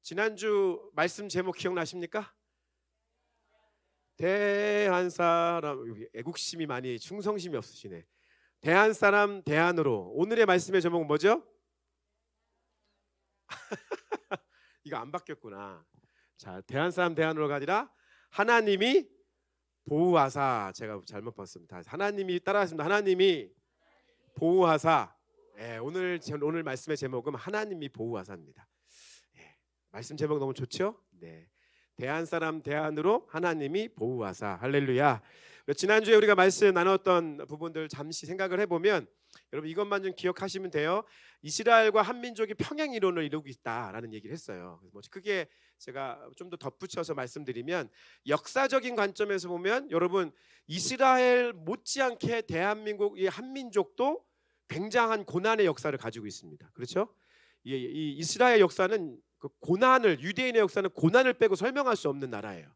지난주 말씀 제목 기억나십니까? 대한 사람, 여기 애국심이 많이 충성심이 없으시네. 대한 사람 대안으로. 오늘의 말씀의 제목은 뭐죠? 이거 안 바뀌었구나. 자, 대한 사람 대안으로가 아니라 하나님이 보호하사. 제가 잘못 봤습니다. 하나님이 따라하십니다. 하나님이 보호하사. 오늘 말씀의 제목은 하나님이 보호하사입니다. 말씀 제목 너무 좋죠? 네. 대한 사람 대안으로 하나님이 보호하사. 할렐루야. 지난주에 우리가 말씀 나눴던 부분들 잠시 생각을 해보면 여러분 이것만 좀 기억하시면 돼요. 이스라엘과 한민족이 평행 이론을 이루고 있다라는 얘기를 했어요. 크게 제가 좀 더 덧붙여서 말씀드리면 역사적인 관점에서 보면 여러분 이스라엘 못지않게 대한민국 이 한민족도 굉장한 고난의 역사를 가지고 있습니다. 그렇죠? 이 이스라엘 역사는 그 고난을, 유대인의 역사는 고난을 빼고 설명할 수 없는 나라예요.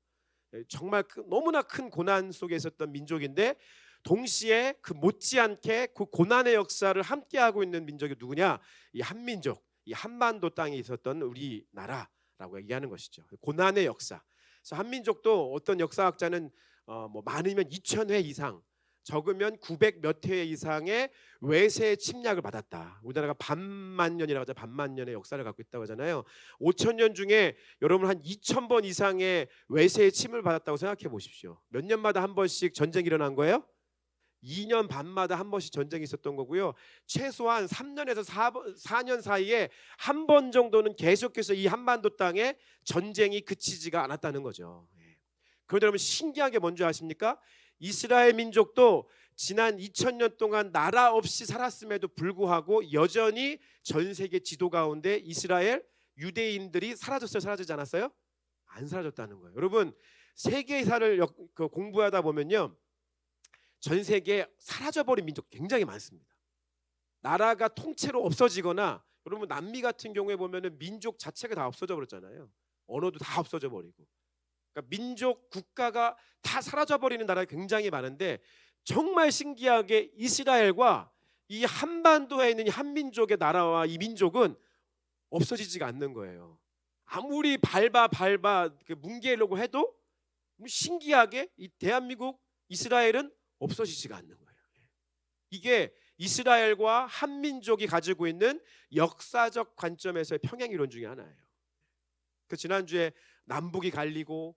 정말 너무나 큰 고난 속에 있었던 민족인데 동시에 그 못지않게 그 고난의 역사를 함께하고 있는 민족이 누구냐? 이 한민족, 이 한반도 땅에 있었던 우리나라라고 얘기하는 것이죠. 고난의 역사. 그래서 한민족도 어떤 역사학자는 많으면 2000회 이상, 적으면 900 몇 회 이상의 외세 침략을 받았다. 우리나라가 반만 년이라고 하죠. 반만 년의 역사를 갖고 있다고 하잖아요. 5000년 중에 여러분 한 2000번 이상의 외세의 침을 받았다고 생각해 보십시오. 몇 년마다 한 번씩 전쟁이 일어난 거예요? 2년 반마다 한 번씩 전쟁이 있었던 거고요. 최소한 3년에서 4년 사이에 한 번 정도는 계속해서 이 한반도 땅에 전쟁이 그치지가 않았다는 거죠. 그런데 여러분 신기한 게 뭔지 아십니까? 이스라엘 민족도 지난 2000년 동안 나라 없이 살았음에도 불구하고 여전히 전 세계 지도 가운데 이스라엘 유대인들이 사라졌어요? 사라지지 않았어요? 안 사라졌다는 거예요. 여러분 세계사를 공부하다 보면요, 전 세계에 사라져버린 민족 굉장히 많습니다. 나라가 통째로 없어지거나, 여러분 남미 같은 경우에 보면은 민족 자체가 다 없어져 버렸잖아요. 언어도 다 없어져 버리고. 그러니까 민족, 국가가 다 사라져버리는 나라가 굉장히 많은데 정말 신기하게 이스라엘과 이 한반도에 있는 이 한민족의 나라와 이 민족은 없어지지가 않는 거예요. 아무리 밟아 뭉개려고 해도 신기하게 이 대한민국, 이스라엘은 없어지지가 않는 거예요. 이게 이스라엘과 한민족이 가지고 있는 역사적 관점에서의 평행이론 중에 하나예요. 그 지난주에 남북이 갈리고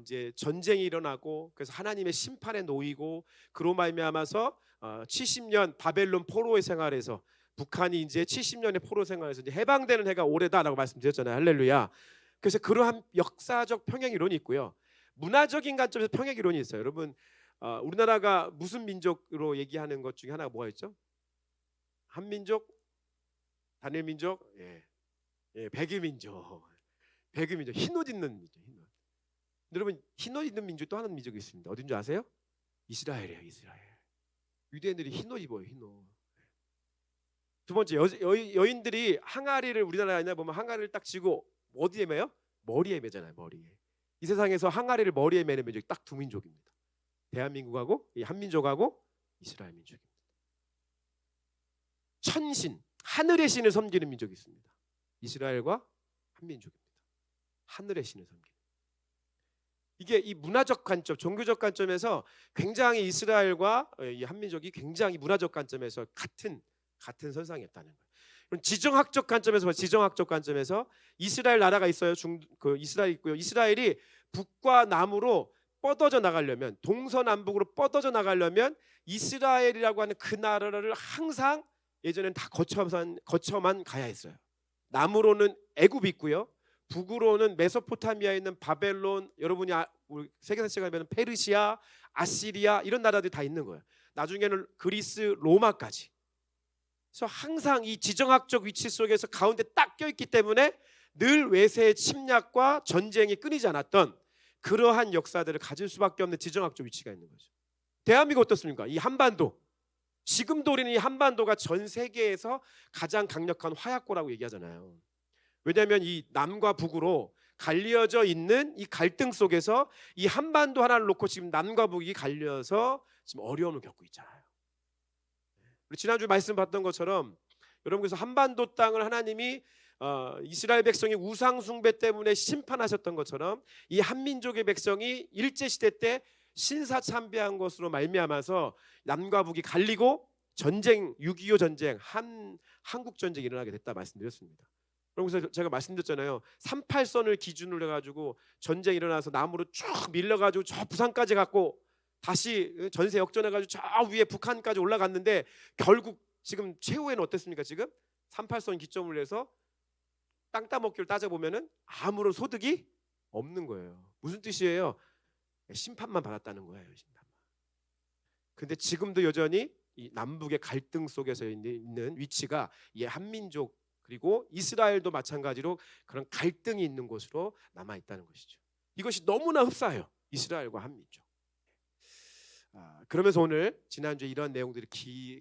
이제 전쟁이 일어나고 그래서 하나님의 심판에 놓이고 그로 말미암아서 70년 바벨론 포로의 생활에서 북한이 이제 70년의 포로 생활에서 이제 해방되는 해가 올해다라고 말씀드렸잖아요. 할렐루야. 그래서 그러한 역사적 평행 이론이 있고요. 문화적인 관점에서 평행 이론이 있어요. 여러분 우리나라가 무슨 민족으로 얘기하는 것 중에 하나가 뭐가 있죠? 한민족, 단일민족, 백유민족. 백유민족, 흰옷 입는 민족. 여러분 흰옷 입는 민족 또 하는 민족이 있습니다. 어딘 줄 아세요? 이스라엘이에요. 이스라엘. 유대인들이 흰옷 입어요. 흰옷. 두 번째, 여인들이 항아리를 우리나라에 보면 항아리를 딱 쥐고 어디에 매요? 머리에 매잖아요. 머리에. 이 세상에서 항아리를 머리에 매는 민족이 딱 두 민족입니다. 대한민국하고 이 한민족하고 이스라엘 민족입니다. 천신, 하늘의 신을 섬기는 민족이 있습니다. 이스라엘과 한민족입니다. 하늘의 신을 섬기는. 이게 이 문화적 관점, 종교적 관점에서 굉장히 이스라엘과 이 한민족이 굉장히 문화적 관점에서 같은 선상이었다는 거예요. 지정학적 관점에서 이스라엘 나라가 있어요. 이스라엘 있고요. 이스라엘이 북과 남으로 뻗어져 나가려면, 동서남북으로 뻗어져 나가려면 이스라엘이라고 하는 그 나라를 항상 예전엔 다 거쳐만 가야 했어요. 남으로는 애굽이 있고요. 북으로는 메소포타미아에 있는 바벨론, 여러분이 세계사 시간에 페르시아, 아시리아 이런 나라들이 다 있는 거예요. 나중에는 그리스, 로마까지. 그래서 항상 이 지정학적 위치 속에서 가운데 딱 껴있기 때문에 늘 외세의 침략과 전쟁이 끊이지 않았던 그러한 역사들을 가질 수밖에 없는 지정학적 위치가 있는 거죠. 대한민국 어떻습니까? 이 한반도. 지금도 우리는 이 한반도가 전 세계에서 가장 강력한 화약고라고 얘기하잖아요. 왜냐하면 이 남과 북으로 갈려져 있는 이 갈등 속에서 이 한반도 하나를 놓고 지금 남과 북이 갈려서 지금 어려움을 겪고 있잖아요. 우리 지난주 말씀 봤던 것처럼 여러분, 그래서 한반도 땅을 하나님이 이스라엘 백성이 우상 숭배 때문에 심판하셨던 것처럼 이 한민족의 백성이 일제 시대 때 신사 참배한 것으로 말미암아서 남과 북이 갈리고 전쟁, 6.25 전쟁, 한국 전쟁이 일어나게 됐다 말씀드렸습니다. 그래서 제가 말씀드렸잖아요. 38선을 기준으로 해가지고 전쟁이 일어나서 남으로 쭉 밀려가지고 저 부산까지 갔고 다시 전세 역전해가지고 저 위에 북한까지 올라갔는데 결국 지금 최후에는 어땠습니까? 지금 38선 기점을 해서 땅 따먹기를 따져보면은 아무런 소득이 없는 거예요. 무슨 뜻이에요? 심판만 받았다는 거예요. 심판만. 근데 지금도 여전히 이 남북의 갈등 속에서 있는 위치가 이 한민족 그리고 이스라엘도 마찬가지로 그런 갈등이 있는 곳으로 남아 있다는 것이죠. 이것이 너무나 흡사해요. 이스라엘과 한민족. 그러면서 오늘 지난주에 이런 내용들을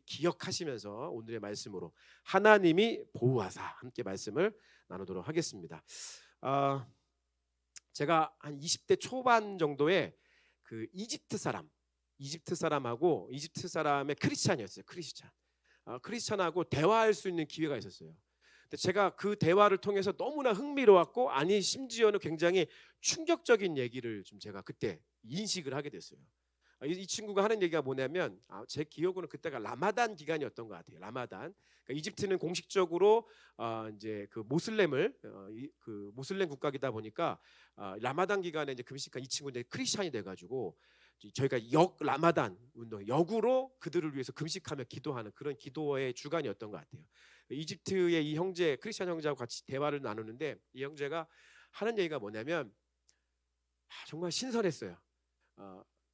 기억하시면서 오늘의 말씀으로 하나님이 보호하사 함께 말씀을 나누도록 하겠습니다. 제가 한 20대 초반 정도에 그 이집트 사람하고 이집트 사람의 크리스찬이었어요. 크리스찬하고 대화할 수 있는 기회가 있었어요. 근데 제가 그 대화를 통해서 너무나 흥미로웠고 아니 심지어는 굉장히 충격적인 얘기를 좀 제가 그때 인식을 하게 됐어요. 이 친구가 하는 얘기가 뭐냐면 제 기억으로는 그때가 라마단 기간이었던 것 같아요. 라마단. 그러니까 이집트는 공식적으로 이제 그 모슬렘을 그 모슬렘 국가이다 보니까 라마단 기간에 이제 금식한 이 친구 이제 크리스찬이 돼가지고 저희가 라마단 운동 역으로 그들을 위해서 금식하며 기도하는 그런 기도의 주간이었던 것 같아요. 이집트의 이 형제 크리스찬 형제하고 같이 대화를 나누는데 이 형제가 하는 얘기가 뭐냐면 정말 신선했어요.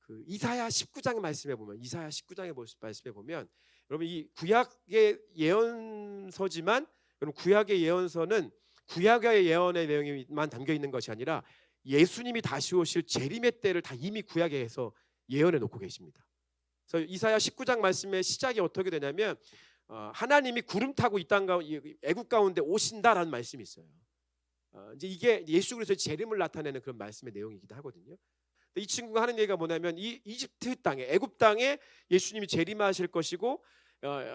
그 이사야 19장의 말씀에 보면 여러분 이 구약의 예언서지만 여러분 구약의 예언서는 구약의 예언의 내용이만 담겨 있는 것이 아니라 예수님이 다시 오실 재림의 때를 다 이미 구약에서 예언해 놓고 계십니다. 그래서 이사야 19장 말씀의 시작이 어떻게 되냐면 하나님이 구름 타고 이 땅 애국 가운데 오신다라는 말씀이 있어요. 이제 이게 예수 그리스도의 재림을 나타내는 그런 말씀의 내용이기도 하거든요. 이 친구가 하는 얘기가 뭐냐면 이 이집트 땅에 애굽 땅에 예수님이 재림하실 것이고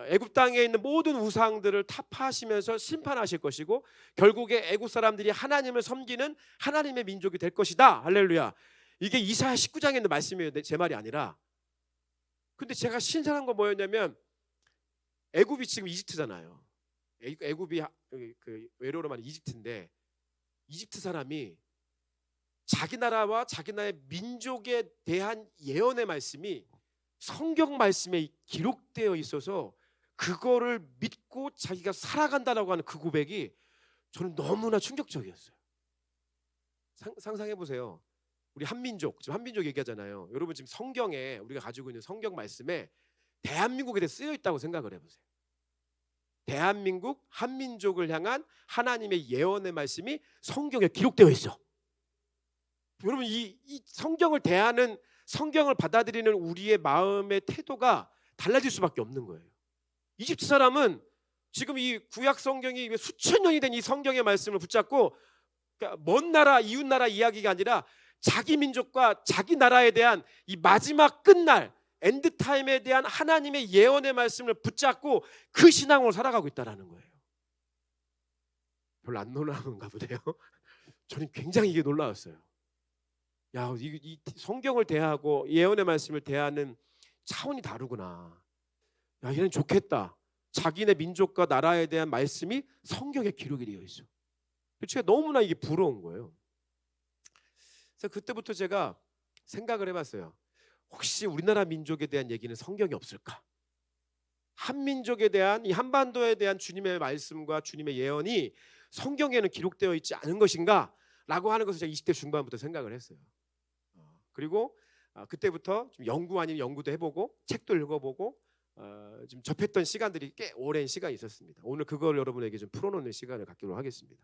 애굽 땅에 있는 모든 우상들을 타파하시면서 심판하실 것이고 결국에 애굽 사람들이 하나님을 섬기는 하나님의 민족이 될 것이다. 할렐루야. 이게 이사야 19장에 있는 말씀이에요. 제 말이 아니라. 근데 제가 신선한 건 뭐였냐면 애굽이 지금 이집트잖아요. 애굽이 그 외래어로 말하면 이집트인데 이집트 사람이 자기 나라와 자기 나라의 민족에 대한 예언의 말씀이 성경 말씀에 기록되어 있어서 그거를 믿고 자기가 살아간다라고 하는 그 고백이 저는 너무나 충격적이었어요. 상상해 보세요. 우리 한민족, 지금 한민족 얘기하잖아요. 여러분 지금 성경에 우리가 가지고 있는 성경 말씀에 대한민국에 대해 쓰여 있다고 생각을 해보세요. 대한민국 한민족을 향한 하나님의 예언의 말씀이 성경에 기록되어 있어. 여러분 이 성경을 대하는 성경을 받아들이는 우리의 마음의 태도가 달라질 수밖에 없는 거예요. 이집트 사람은 지금 이 구약 성경이 수천 년이 된 이 성경의 말씀을 붙잡고 그러니까 먼 나라 이웃 나라 이야기가 아니라 자기 민족과 자기 나라에 대한 이 마지막 끝날 엔드타임에 대한 하나님의 예언의 말씀을 붙잡고 그 신앙으로 살아가고 있다는 거예요. 별로 안 놀라운가 보네요. 저는 굉장히 이게 놀라웠어요. 야, 이 성경을 대하고 예언의 말씀을 대하는 차원이 다르구나. 야, 얘는 좋겠다. 자기네 민족과 나라에 대한 말씀이 성경에 기록이 되어 있어. 제가 너무나 이게 부러운 거예요. 그래서 그때부터 제가 생각을 해봤어요. 혹시 우리나라 민족에 대한 얘기는 성경이 없을까? 한민족에 대한 이 한반도에 대한 주님의 말씀과 주님의 예언이 성경에는 기록되어 있지 않은 것인가? 라고 하는 것을 제가 20대 중반부터 생각을 했어요. 그리고 그때부터 좀 연구 아닌 연구도 해보고 책도 읽어보고 좀 접했던 시간들이 꽤 오랜 시간이 있었습니다. 오늘 그걸 여러분에게 좀 풀어놓는 시간을 갖기로 하겠습니다.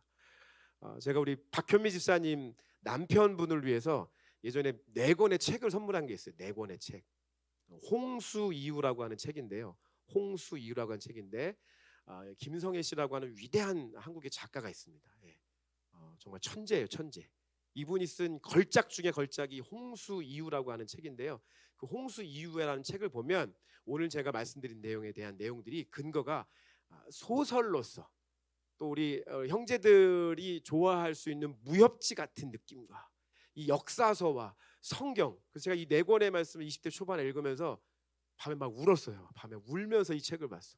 제가 우리 박현미 집사님 남편분을 위해서 예전에 4권의 책을 선물한 게 있어요. 4권의 책. 홍수이유라고 하는 책인데요. 홍수이유라고 하는 책인데 김성애 씨라고 하는 위대한 한국의 작가가 있습니다. 정말 천재예요, 천재. 이분이 쓴 걸작 중에 걸작이 홍수이유라고 하는 책인데요. 그 홍수이유라는 책을 보면 오늘 제가 말씀드린 내용에 대한 내용들이 근거가 소설로서 또 우리 형제들이 좋아할 수 있는 무협지 같은 느낌과 이 역사서와 성경, 그래서 제가 이 네 권의 말씀을 20대 초반에 읽으면서 밤에 막 울었어요. 밤에 울면서 이 책을 봤어.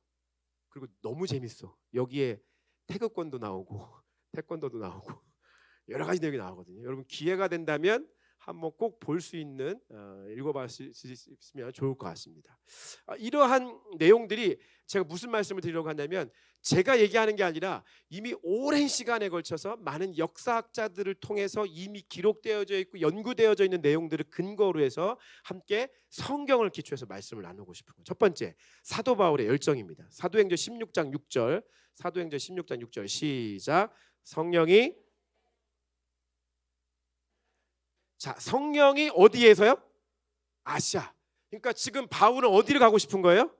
그리고 너무 재밌어. 여기에 태극권도 나오고 태권도도 나오고 여러 가지 내용이 나오거든요. 여러분 기회가 된다면 한번 꼭 볼 수 있는 읽어봤으면 좋을 것 같습니다. 이러한 내용들이 제가 무슨 말씀을 드리려고 하냐면 제가 얘기하는 게 아니라 이미 오랜 시간에 걸쳐서 많은 역사학자들을 통해서 이미 기록되어져 있고 연구되어져 있는 내용들을 근거로 해서 함께 성경을 기초해서 말씀을 나누고 싶은 거예요. 첫 번째, 사도 바울의 열정입니다. 사도행전 16장 6절, 사도행전 16장 6절 시작. 성령이 어디에서요? 아시아. 그러니까 지금 바울은 어디를 가고 싶은 거예요?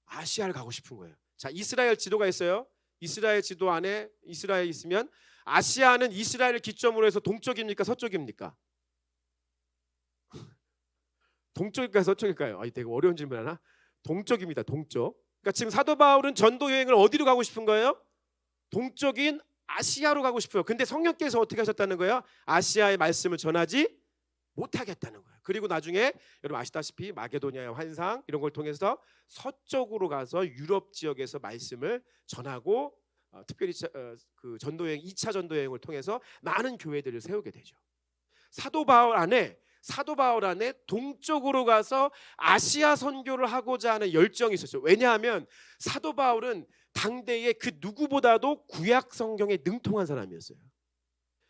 아시아를 가고 싶은 거예요. 자, 이스라엘 지도가 있어요. 이스라엘 지도 안에 이스라엘이 있으면 아시아는 이스라엘을 기점으로 해서 동쪽입니까? 서쪽입니까? 동쪽일까요? 서쪽일까요? 되게 어려운 질문 하나. 동쪽입니다. 동쪽. 그러니까 지금 사도 바울은 전도 여행을 어디로 가고 싶은 거예요? 동쪽인 아시아로 가고 싶어요. 근데 성령께서 어떻게 하셨다는 거예요? 아시아의 말씀을 전하지 못하겠다는 거예요. 그리고 나중에 여러분 아시다시피 마게도니아의 환상 이런 걸 통해서 서쪽으로 가서 유럽 지역에서 말씀을 전하고 특별히 그 전도여행 2차 전도여행을 통해서 많은 교회들을 세우게 되죠. 사도 바울 안에 동쪽으로 가서 아시아 선교를 하고자 하는 열정이 있었어요. 왜냐하면 사도 바울은 당대의 그 누구보다도 구약 성경에 능통한 사람이었어요.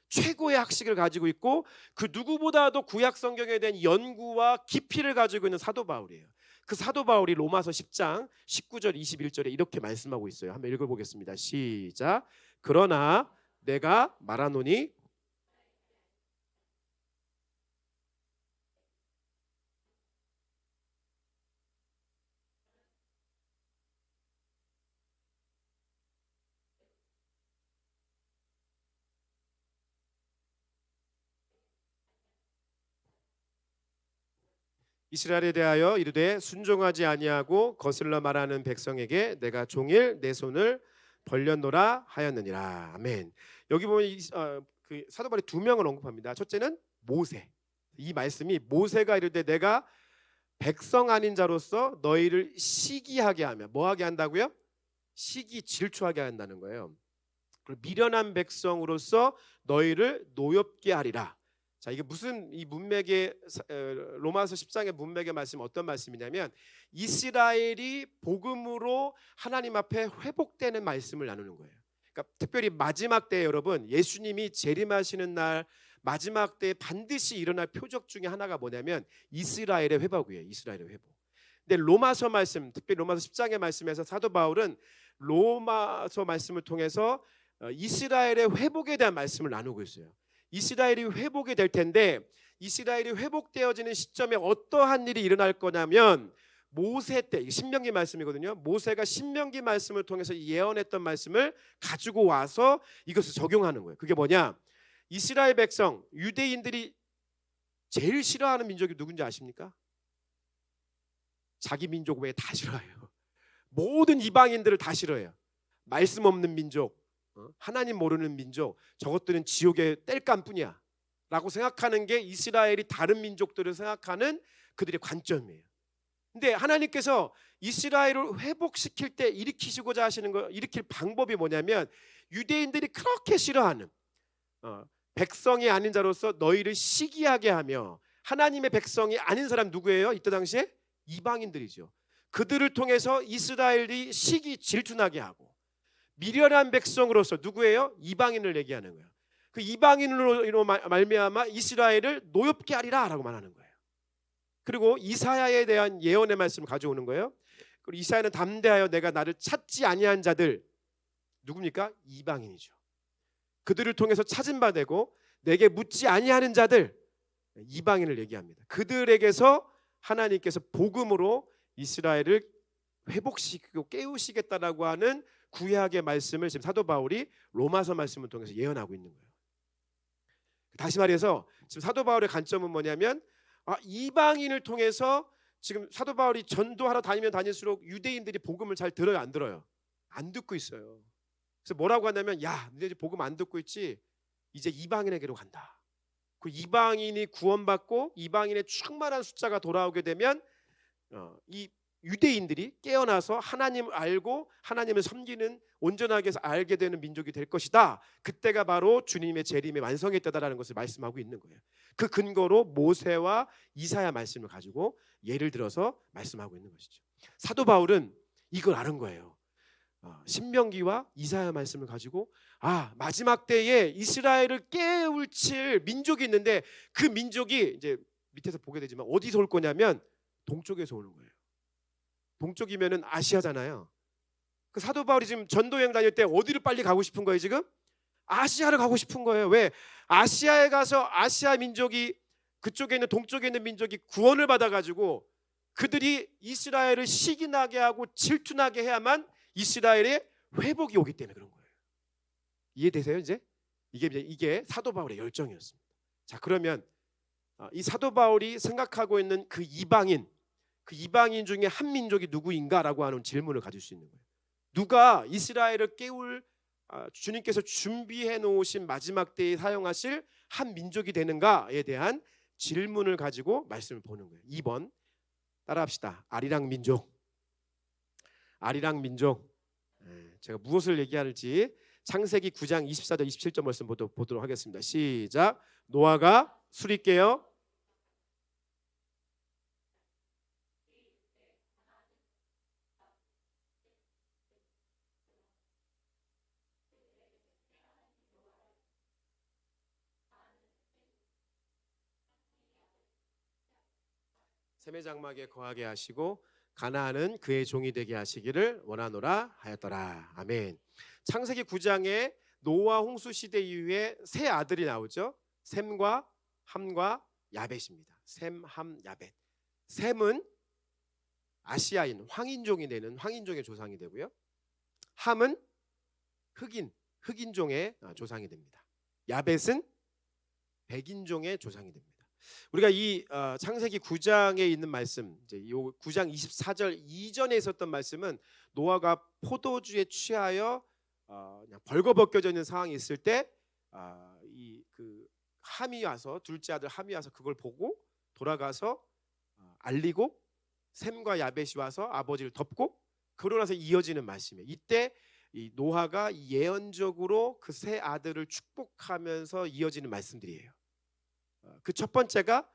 최고의 학식을 가지고 있고 그 누구보다도 구약 성경에 대한 연구와 깊이를 가지고 있는 사도 바울이에요. 그 사도 바울이 로마서 10장 19절 21절에 이렇게 말씀하고 있어요. 한번 읽어보겠습니다. 시작. 그러나 내가 말하노니 이스라엘에 대하여 이르되 순종하지 아니하고 거슬러 말하는 백성에게 내가 종일 내 손을 벌렸노라 하였느니라. 아멘. 여기 보면 그 사도 바울이 두 명을 언급합니다. 첫째는 모세. 이 말씀이 모세가 이르되 내가 백성 아닌 자로서 너희를 시기하게 하며 뭐하게 한다고요? 시기 질투하게 한다는 거예요. 그리고 미련한 백성으로서 너희를 노엽게 하리라. 자, 이게 무슨 이 문맥의 로마서 10장의 문맥의 말씀 어떤 말씀이냐면 이스라엘이 복음으로 하나님 앞에 회복되는 말씀을 나누는 거예요. 그러니까 특별히 마지막 때에 여러분 예수님이 재림하시는 날 마지막 때에 반드시 일어날 표적 중에 하나가 뭐냐면 이스라엘의 회복이에요. 이스라엘의 회복. 근데 로마서 말씀, 특별히 로마서 10장의 말씀에서 사도 바울은 로마서 말씀을 통해서 이스라엘의 회복에 대한 말씀을 나누고 있어요. 이스라엘이 회복이 될 텐데 이스라엘이 회복되어지는 시점에 어떠한 일이 일어날 거냐면 모세 때, 신명기 말씀이거든요. 모세가 신명기 말씀을 통해서 예언했던 말씀을 가지고 와서 이것을 적용하는 거예요. 그게 뭐냐? 이스라엘 백성, 유대인들이 제일 싫어하는 민족이 누군지 아십니까? 자기 민족 외에 다 싫어해요. 모든 이방인들을 다 싫어해요. 말씀 없는 민족, 하나님 모르는 민족, 저것들은 지옥의 땔감뿐이야 라고 생각하는 게 이스라엘이 다른 민족들을 생각하는 그들의 관점이에요. 근데 하나님께서 이스라엘을 회복시킬 때 일으키시고자 하시는 거, 일으킬 방법이 뭐냐면 유대인들이 그렇게 싫어하는 백성이 아닌 자로서 너희를 시기하게 하며, 하나님의 백성이 아닌 사람 누구예요? 이때 당시에 이방인들이죠. 그들을 통해서 이스라엘이 시기 질투나게 하고, 미련한 백성으로서 누구예요? 이방인을 얘기하는 거예요. 그 이방인으로 말미암아 이스라엘을 노엽게 하리라 라고 말하는 거예요. 그리고 이사야에 대한 예언의 말씀을 가져오는 거예요. 그리고 이사야는 담대하여 내가 나를 찾지 아니한 자들, 누굽니까? 이방인이죠. 그들을 통해서 찾은 바 되고 내게 묻지 아니하는 자들, 이방인을 얘기합니다. 그들에게서 하나님께서 복음으로 이스라엘을 회복시키고 깨우시겠다라고 하는 구약의 말씀을 지금 사도 바울이 로마서 말씀을 통해서 예언하고 있는 거예요. 다시 말해서 지금 사도 바울의 관점은 뭐냐면 이방인을 통해서 지금 사도 바울이 전도하러 다니면 다닐수록 유대인들이 복음을 잘 들어요, 안 들어요? 안 듣고 있어요. 그래서 뭐라고 하냐면 야, 너네 이제 복음 안 듣고 있지? 이제 이방인에게로 간다. 그 이방인이 구원받고 이방인의 충만한 숫자가 돌아오게 되면 이 유대인들이 깨어나서 하나님을 알고 하나님을 섬기는 온전하게 해서 알게 되는 민족이 될 것이다. 그때가 바로 주님의 재림의 완성의 때다라는 것을 말씀하고 있는 거예요. 그 근거로 모세와 이사야 말씀을 가지고 예를 들어서 말씀하고 있는 것이죠. 사도 바울은 이걸 아는 거예요. 신명기와 이사야 말씀을 가지고 마지막 때에 이스라엘을 깨울칠 민족이 있는데 그 민족이 이제 밑에서 보게 되지만 어디서 올 거냐면 동쪽에서 오는 거예요. 동쪽이면은 아시아잖아요. 그 사도 바울이 지금 전도 여행 다닐 때 어디를 빨리 가고 싶은 거예요? 지금 아시아를 가고 싶은 거예요. 왜? 아시아에 가서 아시아 민족이 그쪽에 있는 동쪽에 있는 민족이 구원을 받아가지고 그들이 이스라엘을 시기나게 하고 질투나게 해야만 이스라엘의 회복이 오기 때문에 그런 거예요. 이해되세요? 이제 이게 사도 바울의 열정이었습니다. 자, 그러면 이 사도 바울이 생각하고 있는 그 이방인 중에 한 민족이 누구인가라고 하는 질문을 가질 수 있는 거예요. 누가 이스라엘을 깨울 주님께서 준비해 놓으신 마지막 때에 사용하실 한 민족이 되는가에 대한 질문을 가지고 말씀을 보는 거예요. 2번 따라합시다. 아리랑 민족. 제가 무엇을 얘기할지 창세기 9장 24절 27절 말씀 보도록 하겠습니다. 시작. 노아가 술이 깨어 셈의 장막에 거하게 하시고 가나안은 그의 종이 되게 하시기를 원하노라 하였더라. 아멘. 창세기 9장에 노아 홍수 시대 이후에 세 아들이 나오죠. 셈과 함과 야벳입니다. 셈, 함, 야벳. 셈은 아시아인 황인종이 되는 황인종의 조상이 되고요. 함은 흑인종의 조상이 됩니다. 야벳은 백인종의 조상이 됩니다. 우리가 이 창세기 9장에 있는 말씀, 이제 이 9장 24절 이전에 있었던 말씀은 노아가 포도주에 취하여 그냥 벌거벗겨져 있는 상황이 있을 때 그 함이 와서 둘째 아들 함이 와서 그걸 보고 돌아가서 알리고 셈과 야벳이 와서 아버지를 덮고 그러고 나서 이어지는 말씀이에요. 이때 이 노아가 예언적으로 그 세 아들을 축복하면서 이어지는 말씀들이에요. 그 첫 번째가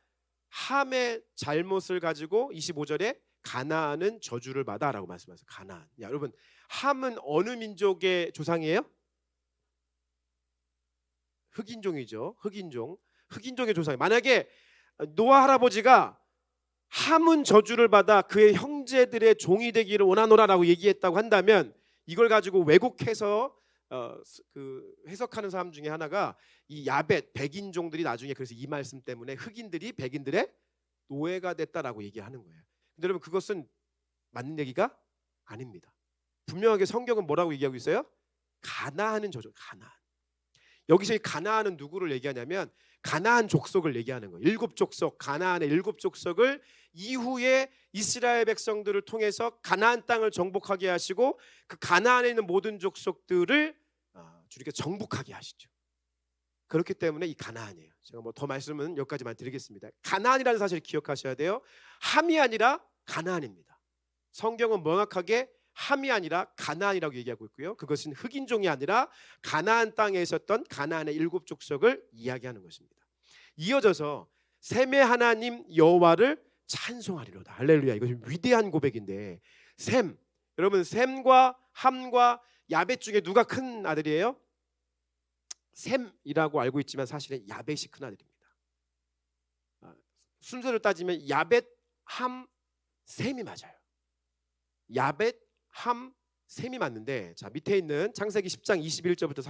함의 잘못을 가지고 25절에 가나안은 저주를 받아라고 말씀하세요. 가나안. 야, 여러분, 함은 어느 민족의 조상이에요? 흑인종이죠. 흑인종의 조상이. 만약에 노아 할아버지가 함은 저주를 받아 그의 형제들의 종이 되기를 원하노라라고 얘기했다고 한다면 이걸 가지고 왜곡해서 그 해석하는 사람 중에 하나가 이 야벳 백인종들이 나중에 그래서 이 말씀 때문에 흑인들이 백인들의 노예가 됐다라고 얘기하는 거예요. 근데 여러분 그것은 맞는 얘기가 아닙니다. 분명하게 성경은 뭐라고 얘기하고 있어요? 가나안은 저죠. 가나안. 여기서 이 가나안은 누구를 얘기하냐면 가나안 족속을 얘기하는 거예요. 7족속, 가나안의 7족속을 이후에 이스라엘 백성들을 통해서 가나안 땅을 정복하게 하시고 그 가나안에 있는 모든 족속들을 주님께서 정복하게 하시죠. 그렇기 때문에 이 가나안이에요. 제가 뭐 더 말씀은 여기까지만 드리겠습니다. 가나안이라는 사실을 기억하셔야 돼요. 함이 아니라 가나안입니다. 성경은 명확하게 함이 아니라 가나안이라고 얘기하고 있고요. 그것은 흑인종이 아니라 가나안 땅에 있었던 가나안의 7족속을 이야기하는 것입니다. 이어져서 셈의 하나님 여호와를 찬송하리로다. 할렐루야. 이것이 위대한 고백인데 셈, 여러분 셈과 함과 야벳 중에 누가 큰 아들이에요? 셈이라고 알고 있지만 사실은 야벳이 큰 아들입니다. 순서를 따지면 야벳, 함, 셈이 맞아요. 야벳, 함, 셈이 맞는데 자 밑에 있는 창세기 10장 21절부터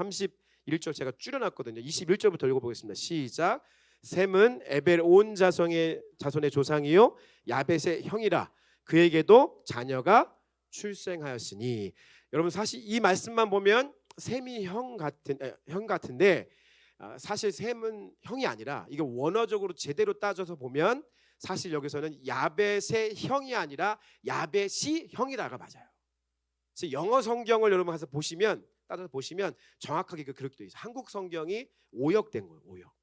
31절 제가 줄여놨거든요. 21절부터 읽어보겠습니다. 시작. 셈은 에벨 온 자손의 조상이요 야벳의 형이라 그에게도 자녀가 출생하였으니. 여러분 사실 이 말씀만 보면 셈이 형 같은데 사실 셈은 형이 아니라 이게 원어적으로 제대로 따져서 보면 사실 여기서는 야벳의 형이 아니라 야벳이 형이라가 맞아요. 그래서 영어 성경을 여러분 가서 보시면 따라 보시면 정확하게 그렇게 되어 있어요. 한국 성경이 오역된 거예요. 오역.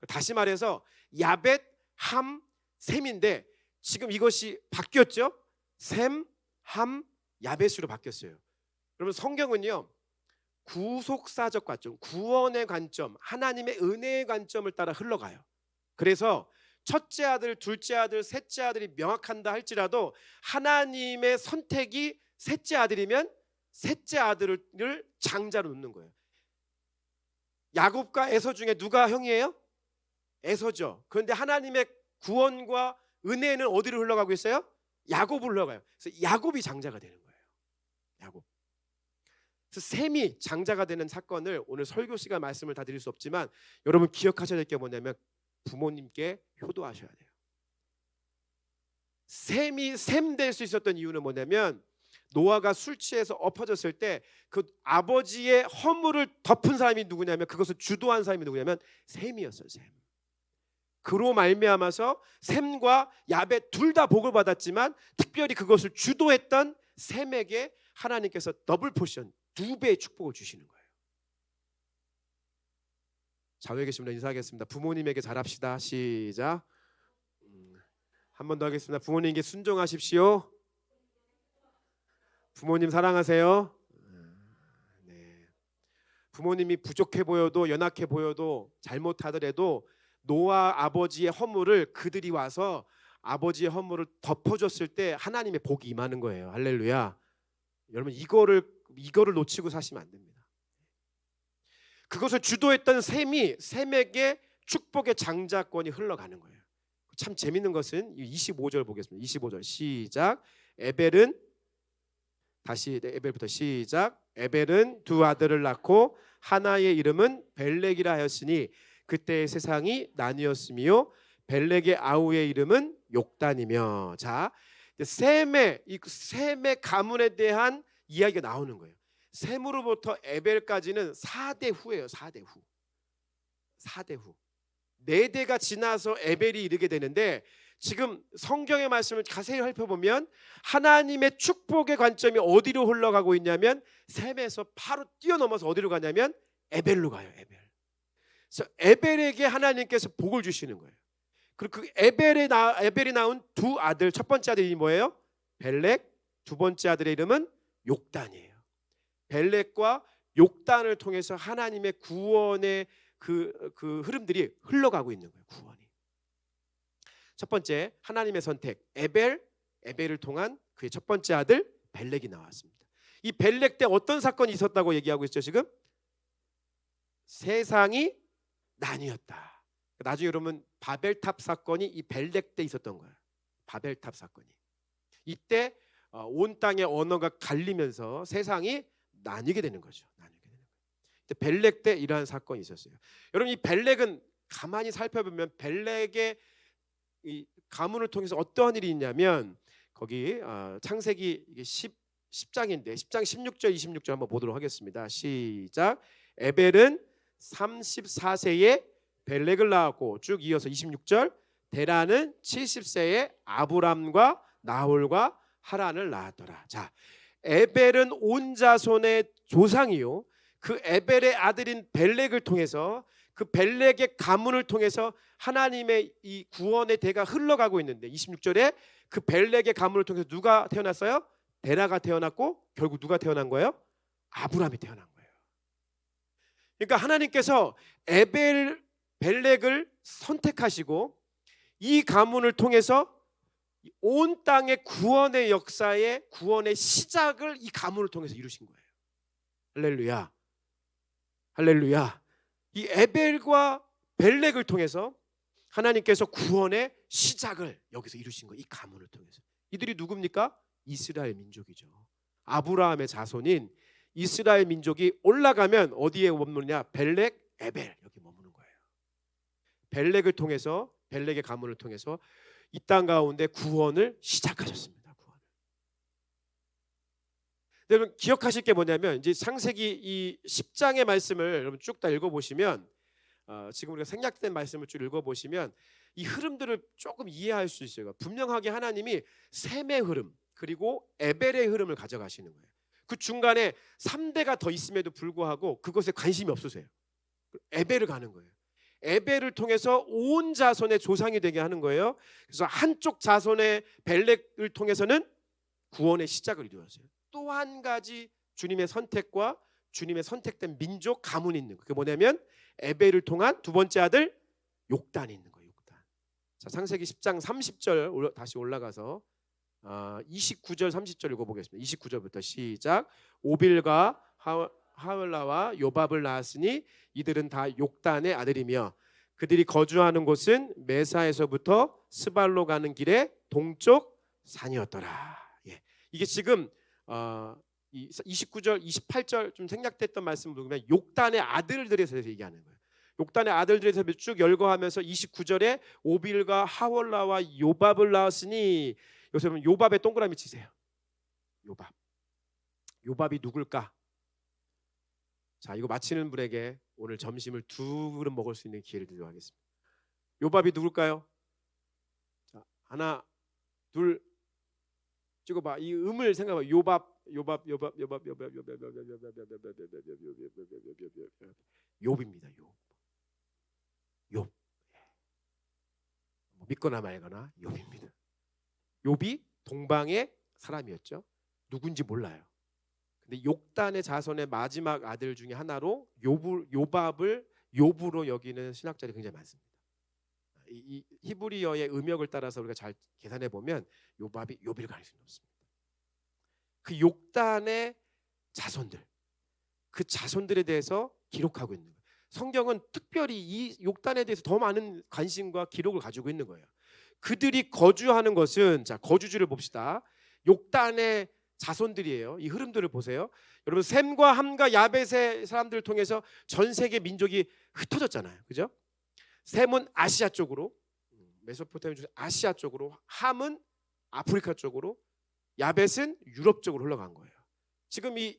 다시 말해서 야벳, 함, 셈인데 지금 이것이 바뀌었죠. 셈, 함, 야벳으로 바뀌었어요. 그러면 성경은요, 구속사적 관점, 구원의 관점, 하나님의 은혜의 관점을 따라 흘러가요. 그래서 첫째 아들, 둘째 아들, 셋째 아들이 명확한다 할지라도 하나님의 선택이 셋째 아들이면 셋째 아들을 장자로 놓는 거예요. 야곱과 에서 중에 누가 형이에요? 에서죠. 그런데 하나님의 구원과 은혜는 어디로 흘러가고 있어요? 야곱으로 흘러가요. 그래서 야곱이 장자가 되는 거예요. 야곱. 그래서 셈이 장자가 되는 사건을 오늘 설교 시간 말씀을 다 드릴 수 없지만 여러분 기억하셔야 될 게 뭐냐면 부모님께 효도하셔야 돼요. 셈이 셈 될 수 있었던 이유는 뭐냐면 노아가 술 취해서 엎어졌을 때 그 아버지의 허물을 덮은 사람이 누구냐면 그것을 주도한 사람이 누구냐면 셈이었어요. 셈. 그로 말미암아서 셈과 야벳 둘 다 복을 받았지만 특별히 그것을 주도했던 셈에게 하나님께서 더블 포션 2배의 축복을 주시는 거예요. 좌우에 계신 분 인사하겠습니다. 부모님에게 잘합시다. 시작. 한 번 더 하겠습니다. 부모님께 순종하십시오. 부모님 사랑하세요. 네. 부모님이 부족해 보여도 연약해 보여도 잘못하더라도 노아 아버지의 허물을 그들이 와서 아버지의 허물을 덮어줬을 때 하나님의 복이 임하는 거예요. 할렐루야. 여러분 이거를 놓치고 사시면 안 됩니다. 그것을 주도했던 셈에게 축복의 장자권이 흘러가는 거예요. 참 재밌는 것은 25절 보겠습니다. 25절 시작. 에벨은 다시 에벨부터 시작. 에벨은 두 아들을 낳고 하나의 이름은 벨렉이라 하였으니 그때의 세상이 나뉘었으며 벨렉의 아우의 이름은 욕단이며. 자, 셈의 가문에 대한 이야기가 나오는 거예요. 셈으로부터 에벨까지는 4대 후예요. 4대 후. 4대 후. 4대가 지나서 에벨이 이르게 되는데 지금 성경의 말씀을 자세히 살펴보면 하나님의 축복의 관점이 어디로 흘러가고 있냐면 셈에서 바로 뛰어넘어서 어디로 가냐면 에벨로 가요. 에벨. 그래서 에벨에게 하나님께서 복을 주시는 거예요. 그리고 그 에벨이 낳은 두 아들, 첫 번째 아들이 뭐예요? 벨렉. 두 번째 아들의 이름은 욕단이에요. 벨렉과 욕단을 통해서 하나님의 구원의 그 흐름들이 흘러가고 있는 거예요. 구원이. 첫 번째 하나님의 선택 에벨을 통한 그의 첫 번째 아들 벨렉이 나왔습니다. 이 벨렉 때 어떤 사건이 있었다고 얘기하고 있죠 지금? 세상이 나뉘었다. 나중에 여러분 바벨탑 사건이 이 벨렉 때 있었던 거예요. 바벨탑 사건이. 이때 온 땅의 언어가 갈리면서 세상이 나뉘게 되는 거죠. 벨렉 때 이러한 사건이 있었어요. 여러분 이 벨렉은 가만히 살펴보면 벨렉의 이 가문을 통해서 어떠한 일이 있냐면 거기 창세기 10장인데 10장 16절 26절 한번 보도록 하겠습니다. 시작. 에벨은 34세에 벨렉을 낳았고 쭉 이어서 26절 데라는 70세에 아브람과 나홀과 하란을 낳았더라. 자, 에벨은 온 자손의 조상이요. 그 에벨의 아들인 벨렉을 통해서 그 벨렉의 가문을 통해서 하나님의 이 구원의 대가 흘러가고 있는데 26절에 그 벨렉의 가문을 통해서 누가 태어났어요? 데라가 태어났고 결국 누가 태어난 거예요? 아브람이 태어난 거예요. 그러니까 하나님께서 벨렉을 선택하시고 이 가문을 통해서 온 땅의 구원의 역사의 구원의 시작을 이 가문을 통해서 이루신 거예요. 할렐루야. 할렐루야. 이 에벨과 벨렉을 통해서 하나님께서 구원의 시작을 여기서 이루신 거예요. 이 가문을 통해서. 이들이 누굽니까? 이스라엘 민족이죠. 아브라함의 자손인 이스라엘 민족이 올라가면 어디에 머무느냐? 벨렉, 에벨 여기 머무는 거예요. 벨렉을 통해서 벨렉의 가문을 통해서 이 땅 가운데 구원을 시작하셨습니다. 구원을. 여러분 기억하실 게 뭐냐면 이제 창세기 이 10장의 말씀을 여러분 쭉 다 읽어보시면 지금 우리가 생략된 말씀을 쭉 읽어보시면 이 흐름들을 조금 이해할 수 있어요. 분명하게 하나님이 셈의 흐름 그리고 에벨의 흐름을 가져가시는 거예요. 그 중간에 3대가 더 있음에도 불구하고 그것에 관심이 없으세요. 에벨을 가는 거예요. 에벨을 통해서 온 자손의 조상이 되게 하는 거예요. 그래서 한쪽 자손의 벨렉을 통해서는 구원의 시작을 이루었어요. 또 한 가지 주님의 선택과 주님의 선택된 민족 가문이 있는 거예요. 그게 뭐냐면 에벨을 통한 두 번째 아들 욕단이 있는 거예요. 욕단. 자, 창세기 10장 30절 다시 올라가서 29절 30절 읽어보겠습니다. 29절부터 시작. 오빌과 하울라와 요밥을 낳았으니 이들은 다 욕단의 아들이며 그들이 거주하는 곳은 메사에서부터 스발로 가는 길의 동쪽 산이었더라. 예. 이게 지금 29절 28절 좀 생략됐던 말씀을 보면 욕단의 아들들에 대해서 얘기하는 거예요. 욕단의 아들들에 대해서 쭉 열거하면서 29절에 오빌과 하월라와 요밥을 낳았으니 여기서 보면 요밥에 동그라미 치세요. 요밥이 누굴까? 자, 이거 맞히는 분에게 오늘 점심을 2그릇 먹을 수 있는 기회를 드리도록 하겠습니다. 요밥이 누굴까요? 자, 하나, 둘, 찍어봐. 이 음을 생각해봐. 요밥. 욥입니다. 욥. 믿거나 말거나 욥입니다. 욥이 동방의 사람이었죠. 누군지 몰라요. 근데 욕단의 자손의 마지막 아들 중에 하나로 요밥을 욥으로 여기는 신학자들이 굉장히 많습니다. 이 히브리어의 음역을 따라서 우리가 잘 계산해 보면 요밥이 욥일 가능성이 높습니다. 그 욕단의 자손들, 그 자손들에 대해서 기록하고 있는 거예요. 성경은 특별히 이 욕단에 대해서 더 많은 관심과 기록을 가지고 있는 거예요. 그들이 거주하는 것은, 자, 거주지를 봅시다. 욕단의 자손들이에요. 이 흐름들을 보세요. 여러분, 셈과 함과 야벳의 사람들을 통해서 전 세계 민족이 흩어졌잖아요. 그죠? 셈은 아시아 쪽으로, 메소포타미아 중 아시아 쪽으로, 함은 아프리카 쪽으로, 야벳은 유럽 쪽으로 흘러간 거예요. 지금 이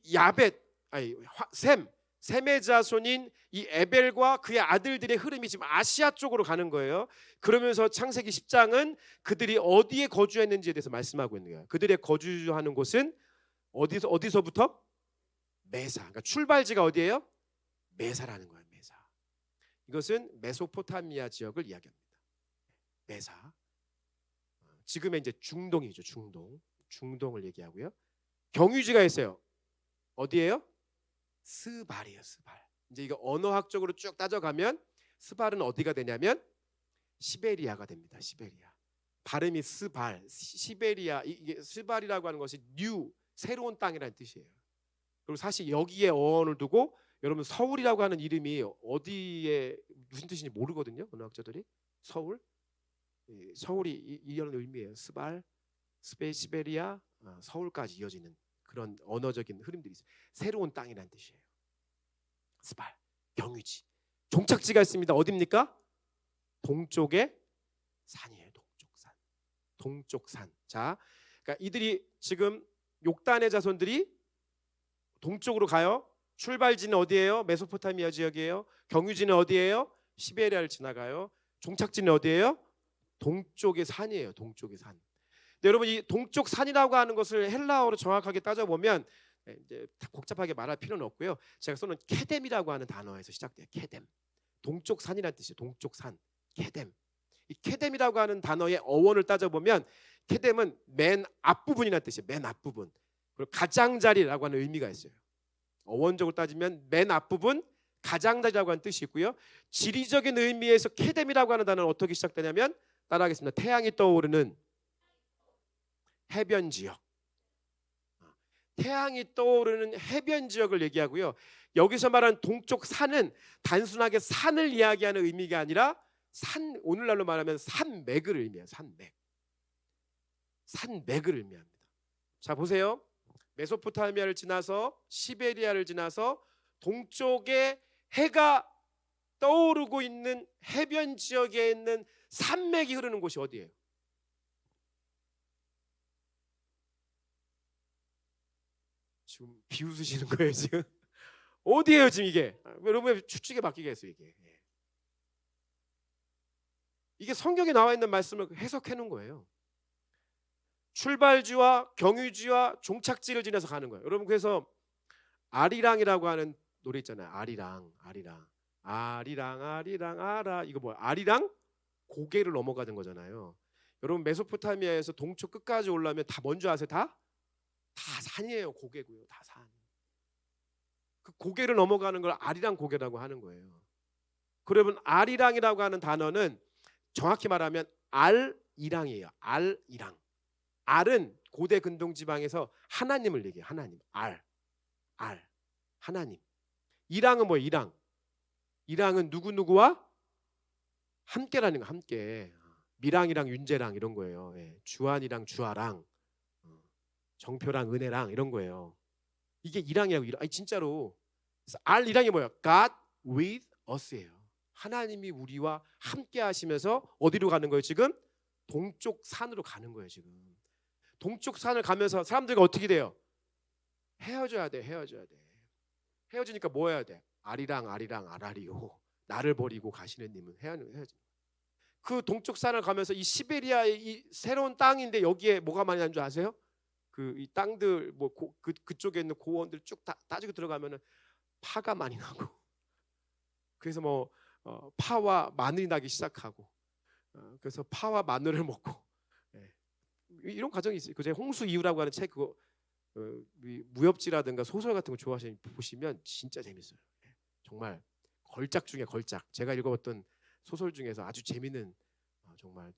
셈의 자손인 이 에벨과 그의 아들들의 흐름이 지금 아시아 쪽으로 가는 거예요. 그러면서 창세기 10장은 그들이 어디에 거주했는지에 대해서 말씀하고 있는 거예요. 그들의 거주하는 곳은 어디서부터? 메사. 그러니까 출발지가 어디예요? 메사라는 거예요. 메사. 이것은 메소포타미아 지역을 이야기합니다. 메사. 지금의 이제 중동이죠. 중동을 얘기하고요. 경유지가 있어요. 어디예요? 스발이에요. 스발. 이제 이거 언어학적으로 쭉 따져가면 스발은 어디가 되냐면 시베리아가 됩니다. 시베리아. 발음이 스발, 시베리아. 이게 스발이라고 하는 것이 뉴, 새로운 땅이라는 뜻이에요. 그리고 사실 여기에 어원을 두고 여러분 서울이라고 하는 이름이 어디에 무슨 뜻인지 모르거든요. 언어학자들이. 서울이 이런 의미예요. 스발, 시베리아, 서울까지 이어지는 그런 언어적인 흐름들이 있어요. 새로운 땅이라는 뜻이에요. 스발, 경유지. 종착지가 있습니다. 어디입니까? 동쪽의 산이에요. 동쪽산. 자, 그러니까 이들이 지금 욕단의 자손들이 동쪽으로 가요. 출발지는 어디예요? 메소포타미아 지역이에요. 경유지는 어디예요? 시베리아를 지나가요. 종착지는 어디예요? 동쪽의 산이에요. 동쪽의 산. 근데 여러분, 이 동쪽 산이라고 하는 것을 헬라어로 정확하게 따져보면 이제 복잡하게 말할 필요는 없고요. 제가 써놓은 케뎀이라고 하는 단어에서 시작돼요. 케뎀. 동쪽 산이라는 뜻이에요. 동쪽 산. 케뎀. 이 케뎀이라고 하는 단어의 어원을 따져보면 케뎀은 맨 앞부분이라는 뜻이에요. 맨 앞부분. 그리고 가장자리라고 하는 의미가 있어요. 어원적으로 따지면 맨 앞부분, 가장자리라고 하는 뜻이 있고요. 지리적인 의미에서 케뎀이라고 하는 단어는 어떻게 시작되냐면 따라하겠습니다. 태양이 떠오르는 해변 지역. 태양이 떠오르는 해변 지역을 얘기하고요. 여기서 말하는 동쪽 산은 단순하게 산을 이야기하는 의미가 아니라 오늘날로 말하면 산맥을 의미해요. 산맥을 의미합니다. 자, 보세요. 메소포타미아를 지나서 시베리아를 지나서 동쪽에 해가 떠오르고 있는 해변 지역에 있는 산맥이 흐르는 곳이 어디예요? 지금 비웃으시는 거예요 지금? 어디예요 지금 이게? 여러분의 추측에 맡기겠어요 이게? 이게 성경에 나와 있는 말씀을 해석해 놓은 거예요. 출발지와 경유지와 종착지를 지나서 가는 거예요. 여러분 그래서 아리랑이라고 하는 노래 있잖아요. 아리랑 아리랑 아리랑 아리랑 아라 이거 뭐야? 아리랑 고개를 넘어가는 거잖아요. 여러분 메소포타미아에서 동쪽 끝까지 올라면 다 뭔지 아세요? 다 산이에요. 고개고요. 다 산. 그 고개를 넘어가는 걸 아리랑 고개라고 하는 거예요. 그러면 아리랑이라고 하는 단어는 정확히 말하면 알이랑이에요. 알이랑. 알은 고대 근동 지방에서 하나님을 얘기해요. 하나님. 알. 하나님. 이랑은 뭐예요? 이랑. 이랑은 누구누구와 함께라는 거. 함께. 미랑이랑 윤재랑 이런 거예요. 예. 주한이랑 주아랑 정표랑 은혜랑 이런 거예요. 이게 이랑이라고. 아니 진짜로. 그래서 알이랑이 뭐예요? God with us예요. 하나님이 우리와 함께 하시면서 어디로 가는 거예요? 지금 동쪽 산으로 가는 거예요. 지금 동쪽 산을 가면서 사람들과 어떻게 돼요? 헤어져야 돼. 헤어지니까 뭐 해야 돼? 아리랑 아라리요. 나를 버리고 가시는 님은 헤어져. 그 동쪽 산을 가면서 이 시베리아의 이 새로운 땅인데 여기에 뭐가 많이 난 줄 아세요? 그 이 땅들 뭐 그쪽에 있는 고원들 쭉 따지고 들어가면은 파가 많이 나고 그래서 뭐 파와 마늘이 나기 시작하고 그래서 파와 마늘을 먹고 예. 이런 과정이 있어요. 그 홍수 이후라고 하는 책 그거 무협지라든가 소설 같은 거 좋아하시면 보시면 진짜 재밌어요. 예. 정말 걸작 중에 걸작. 제가 읽어봤던 소설 중에서 아주 재밌는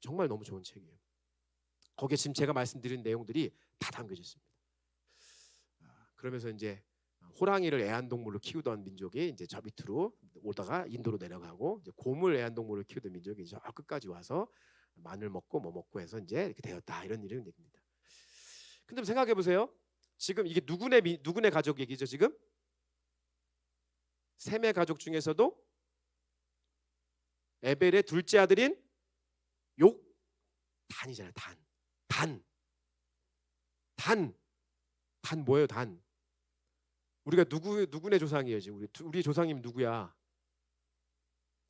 정말 너무 좋은 책이에요. 거기에 지금 제가 말씀드린 내용들이 다 담겨져 있습니다. 그러면서 이제 호랑이를 애완동물로 키우던 민족이 이제 저 밑으로 오다가 인도로 내려가고 이제 곰을 애완동물로 키우던 민족이 저 끝까지 와서 마늘 먹고 뭐 먹고 해서 이제 이렇게 되었다 이런 얘기입니다. 근데 생각해 보세요. 지금 이게 누구네 가족 얘기죠 지금? 셈의 가족 중에서도 에벨의 둘째 아들인 욕단이잖아요. 단 뭐예요? 단. 우리가 누구네 조상이에요 지금? 우리 조상님 누구야?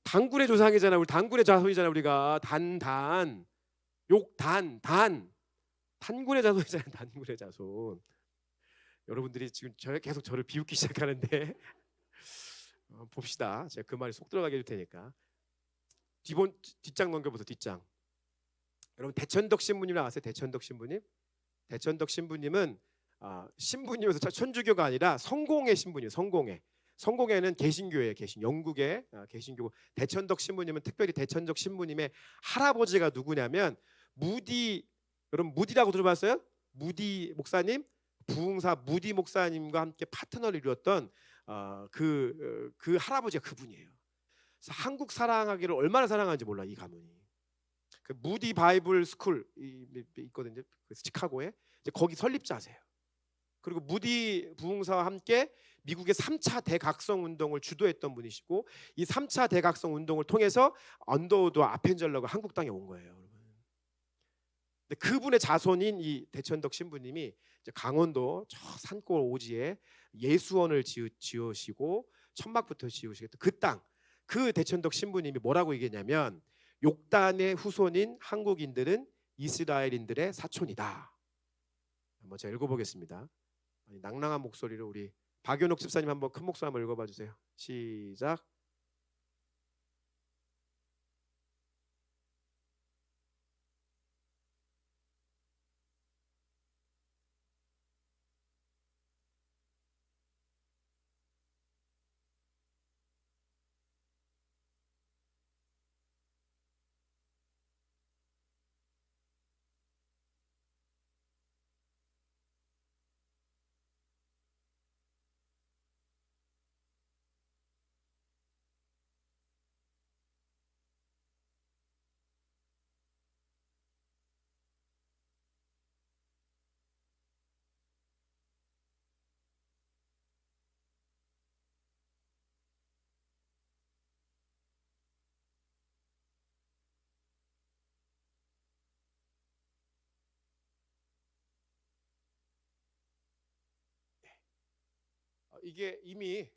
단군의 조상이잖아. 우리 단군의 자손이잖아. 우리가 욕단 단군의 자손이잖아요. 단군의 자손. 여러분들이 지금 계속 저를 비웃기 시작하는데 봅시다. 제가 그 말이 속 들어가게 해줄 테니까 뒷장 넘겨보세요. 뒷장. 여러분 대천덕 신부님 아세요? 대천덕 신부님? 대천덕 신부님은 신부님에서 천주교가 아니라 성공회 신부님. 성공회는 개신교예요. 영국의 개신교고 대천덕 신부님은 특별히 대천덕 신부님의 할아버지가 누구냐면 여러분 무디라고 들어봤어요? 무디 목사님, 부흥사 무디 목사님과 함께 파트너를 이루었던 그 할아버지가 그분이에요. 그래서 한국 사랑하기를 얼마나 사랑하는지 몰라 이 가문이. 그 무디 바이블 스쿨 있거든요. 시카고에 이제 거기 설립자세요. 그리고 무디 부흥사와 함께 미국의 3차 대각성 운동을 주도했던 분이시고 이 3차 대각성 운동을 통해서 언더우드 아펜젤러가 한국 땅에 온 거예요. 근데 그분의 자손인 이 대천덕 신부님이 이제 강원도 저 산골 오지에 예수원을 지으시고 천막부터 지으시겠다. 그 땅, 그 대천덕 신부님이 뭐라고 얘기했냐면 욕단의 후손인 한국인들은 이스라엘인들의 사촌이다. 한번 제가 읽어보겠습니다. 낭랑한 목소리로 우리 박연옥 집사님 한번 큰 목소리 한번 읽어봐 주세요. 시작. 이게 이미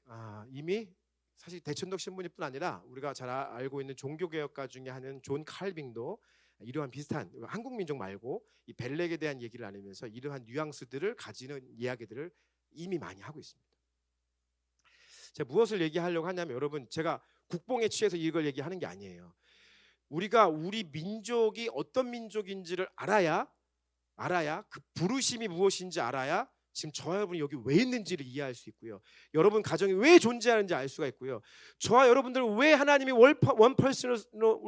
사실 대천덕 신부님뿐 아니라 우리가 잘 알고 있는 종교개혁가 중에 하는 존 칼빙도 이러한 비슷한 한국 민족 말고 이 벨렉에 대한 얘기를 나누면서 이러한 뉘앙스들을 가지는 이야기들을 이미 많이 하고 있습니다. 제가 무엇을 얘기하려고 하냐면 여러분 제가 국뽕에 취해서 이걸 얘기하는 게 아니에요. 우리가 우리 민족이 어떤 민족인지를 알아야 그 부르심이 무엇인지 알아야 지금 저와 여러분이 여기 왜 있는지를 이해할 수 있고요. 여러분 가정이 왜 존재하는지 알 수가 있고요. 저와 여러분들은 왜 하나님이 원펄슨으로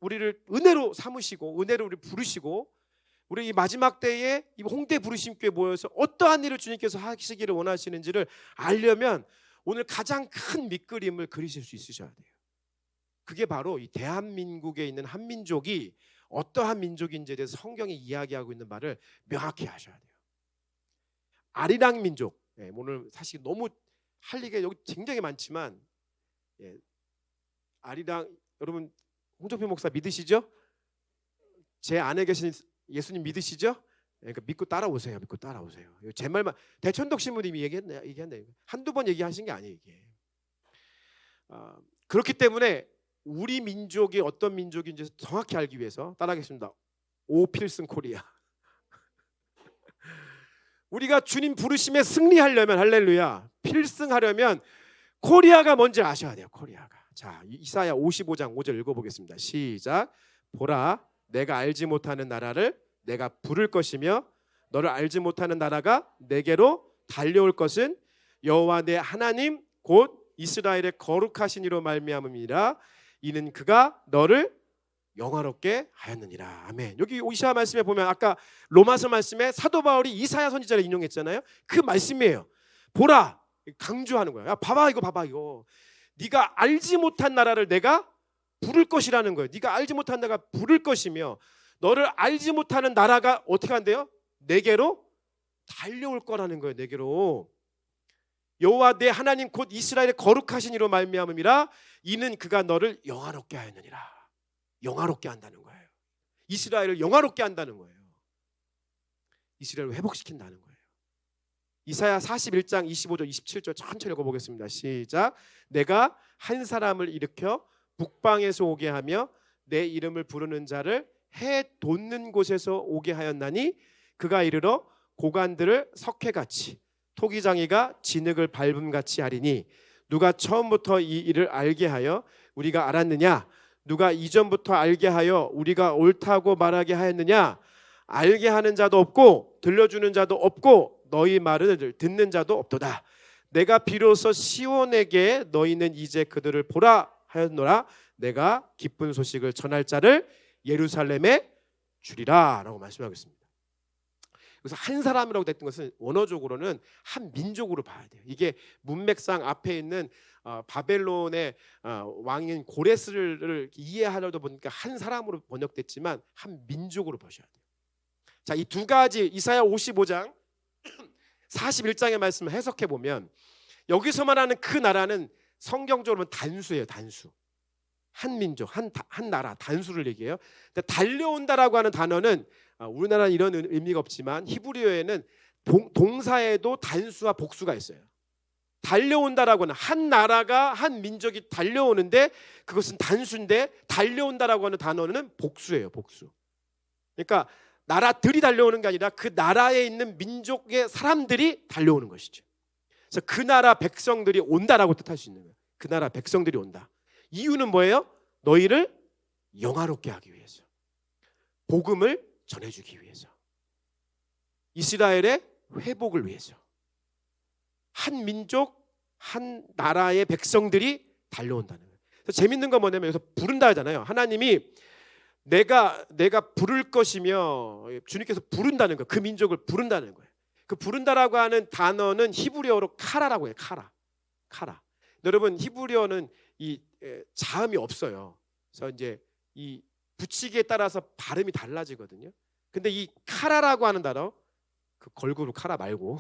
우리를 은혜로 삼으시고 은혜로 우리를 부르시고 우리 이 마지막 때에 이 홍대 부르심교회 모여서 어떠한 일을 주님께서 하시기를 원하시는지를 알려면 오늘 가장 큰 밑그림을 그리실 수 있으셔야 돼요. 그게 바로 이 대한민국에 있는 한민족이 어떠한 민족인지에 대해서 성경이 이야기하고 있는 말을 명확히 하셔야 돼요. 아리랑 민족, 오늘 사실 너무 할 얘기가 여기 굉장히 많지만 아리랑 여러분 홍정표 목사 믿으시죠? 제 안에 계신 예수님 믿으시죠? 그러니까 믿고 따라오세요. 믿고 따라오세요. 제 말만 대천독 신부님이 얘기했네. 한두 번 얘기하신 게 아니에요. 이게. 그렇기 때문에 우리 민족이 어떤 민족인지 정확히 알기 위해서 따라하겠습니다. 오필승 코리아. 우리가 주님 부르심에 승리하려면 할렐루야 필승하려면 코리아가 뭔지 아셔야 돼요. 코리아가. 자, 이사야 55장 5절 읽어보겠습니다. 시작. 보라 내가 알지 못하는 나라를 내가 부를 것이며 너를 알지 못하는 나라가 내게로 달려올 것은 여호와 내 하나님 곧 이스라엘의 거룩하신 이로 말미암음이라. 이는 그가 너를 영화롭게 하였느니라. 아멘. 여기 이사야 말씀에 보면 아까 로마서 말씀에 사도 바울이 이사야 선지자를 인용했잖아요. 그 말씀이에요. 보라 강조하는 거예요. 야, 봐봐 이거. 네가 알지 못한 나라를 내가 부를 것이라는 거예요. 네가 알지 못한 나라가 부를 것이며 너를 알지 못하는 나라가 어떻게 한대요? 내게로 달려올 거라는 거예요. 내게로. 여호와 내 하나님 곧 이스라엘의 거룩하신 이로 말미암음이라. 이는 그가 너를 영화롭게 하였느니라. 영화롭게 한다는 거예요. 이스라엘을 영화롭게 한다는 거예요. 이스라엘을 회복시킨다는 거예요. 이사야 41장 25절 27절 천천히 읽어보겠습니다. 시작. 내가 한 사람을 일으켜 북방에서 오게 하며 내 이름을 부르는 자를 해 돋는 곳에서 오게 하였나니 그가 이르러 고관들을 석회같이 토기장이가 진흙을 밟음같이 하리니 누가 처음부터 이 일을 알게 하여 우리가 알았느냐? 누가 이전부터 알게 하여 우리가 옳다고 말하게 하였느냐? 알게 하는 자도 없고 들려주는 자도 없고 너희 말을 듣는 자도 없도다. 내가 비로소 시온에게 너희는 이제 그들을 보라 하였노라. 내가 기쁜 소식을 전할 자를 예루살렘에 주리라 라고 말씀하고 있습니다. 그래서 한 사람이라고 됐던 것은 원어적으로는 한 민족으로 봐야 돼요. 이게 문맥상 앞에 있는 바벨론의 왕인 고레스를 이해하려다 보니까 한 사람으로 번역됐지만 한 민족으로 보셔야 돼요. 자, 이 두 가지 이사야 55장 41장의 말씀을 해석해 보면 여기서 말하는 그 나라는 성경적으로 보면 단수예요. 단수. 한 민족, 한 나라, 단수를 얘기해요. 근데 달려온다라고 하는 단어는 우리나라는 이런 의미가 없지만 히브리어에는 동사에도 단수와 복수가 있어요. 달려온다라고 하는 한 나라가 한 민족이 달려오는데 그것은 단수인데 달려온다라고 하는 단어는 복수예요. 복수. 그러니까 나라들이 달려오는 게 아니라 그 나라에 있는 민족의 사람들이 달려오는 것이죠. 그래서 그 나라 백성들이 온다라고 뜻할 수 있는 거예요. 그 나라 백성들이 온다. 이유는 뭐예요? 너희를 영화롭게 하기 위해서, 복음을 전해주기 위해서, 이스라엘의 회복을 위해서 한 민족, 한 나라의 백성들이 달려온다는 거예요. 그래서 재밌는 건 뭐냐면 여기서 부른다 하잖아요. 하나님이 내가 부를 것이며 주님께서 부른다는 거예요. 그 민족을 부른다는 거예요. 그 부른다라고 하는 단어는 히브리어로 카라라고 해요. 카라. 여러분 히브리어는 이 자음이 없어요. 그래서 이제 이 붙이기에 따라서 발음이 달라지거든요. 근데 이 카라라고 하는 단어, 그 걸그룹 카라 말고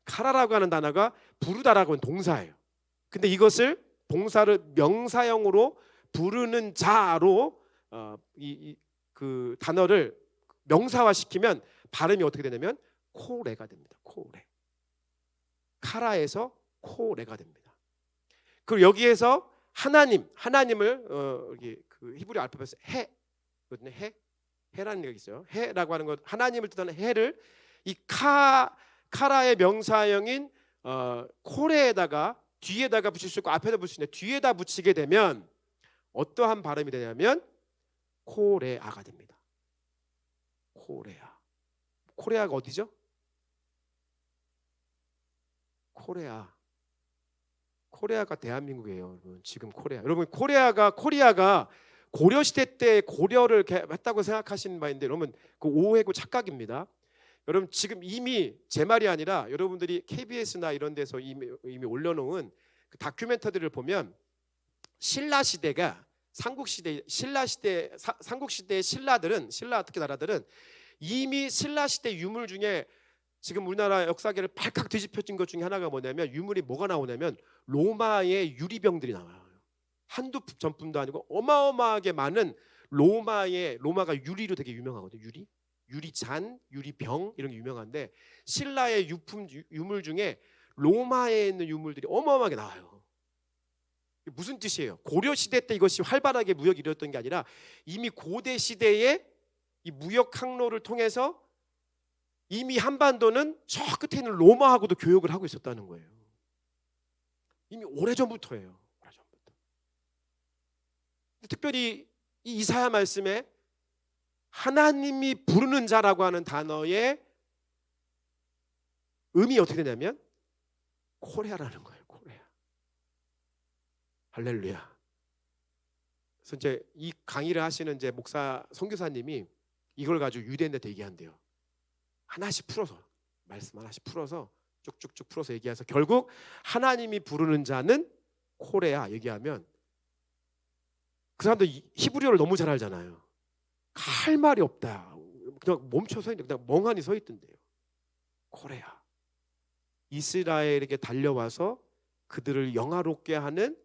카라라고 하는 단어가 부르다라고 하는 동사예요. 근데 이것을 동사를 명사형으로 부르는 자로 그 단어를 명사화시키면 발음이 어떻게 되냐면 코레가 됩니다. 코레. 카라에서 코레가 됩니다. 그리고 여기에서 하나님을 여기 그 히브리 알파벳에서 해 해라는 얘기 있어요. 해라고 하는 것, 하나님을 뜻하는 해를 이 카라의 명사형인 코레에다가 뒤에다가 붙일 수 있고 앞에다 붙일 수 있는데 뒤에다 붙이게 되면 어떠한 발음이 되냐면 코레아가 됩니다. 코레아. 코레아가 어디죠? 코레아가 대한민국이에요. 여러분. 지금 코레아. 여러분 코리아가 고려 시대 때 고려를 했다고 생각하시는 바인데 여러분 그 오해고 착각입니다. 여러분 지금 이미 제 말이 아니라 여러분들이 KBS나 이런 데서 이미 올려놓은 그 다큐멘터리를 보면 신라 시대가 삼국시대의 신라 특히 나라들은 이미 신라 시대 유물 중에 지금 우리나라 역사계를 발칵 뒤집혀진 것 중에 하나가 뭐냐면 유물이 뭐가 나오냐면 로마의 유리병들이 나와요. 한두 전품도 아니고 어마어마하게 많은 로마가 유리로 되게 유명하거든요. 유리잔, 유리병 이런 게 유명한데 신라의 유물 중에 로마에 있는 유물들이 어마어마하게 나와요. 무슨 뜻이에요? 고려 시대 때 이것이 활발하게 무역이 이루어졌던 게 아니라 이미 고대 시대에 이 무역 항로를 통해서 이미 한반도는 저 끝에 있는 로마하고도 교역을 하고 있었다는 거예요. 이미 오래전부터예요. 특별히 이 이사야 말씀에 하나님이 부르는 자라고 하는 단어의 의미 어떻게 되냐면 코레아라는 거예요. 코레아. 할렐루야. 그래서 이제 이 강의를 하시는 이제 목사 선교사님이 이걸 가지고 유대인한테 얘기한대요. 하나씩 풀어서 말씀 하나씩 풀어서 쭉쭉쭉 풀어서 얘기해서 결국 하나님이 부르는 자는 코레아 얘기하면 그 사람들 히브리어를 너무 잘 알잖아요. 할 말이 없다. 그냥 멈춰 서 있는데 그냥 멍하니 서 있던데요. 코레아. 이스라엘에게 달려와서 그들을 영화롭게 하는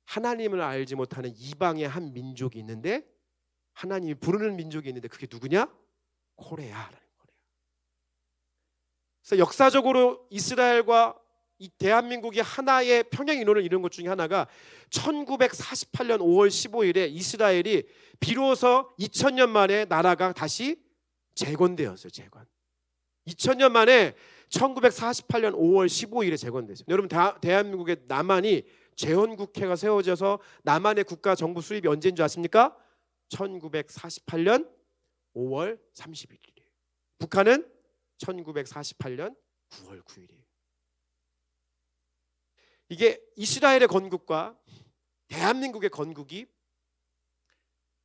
하나님을 알지 못하는 이방의 한 민족이 있는데 하나님이 부르는 민족이 있는데 그게 누구냐? 코레아라는 거예요. 그래서 역사적으로 이스라엘과 이 대한민국이 하나의 평행 인론을 이룬 것 중에 하나가 1948년 5월 15일에 이스라엘이 비로소 2000년 만에 나라가 다시 재건되었어요. 2000년 만에 1948년 5월 15일에 재건됐어요. 여러분 대한민국의 남한이 재헌국회가 세워져서 남한의 국가 정부 수립이 언제인 줄 아십니까? 1948년 5월 31일이에요. 북한은 1948년 9월 9일이에요. 이게 이스라엘의 건국과 대한민국의 건국이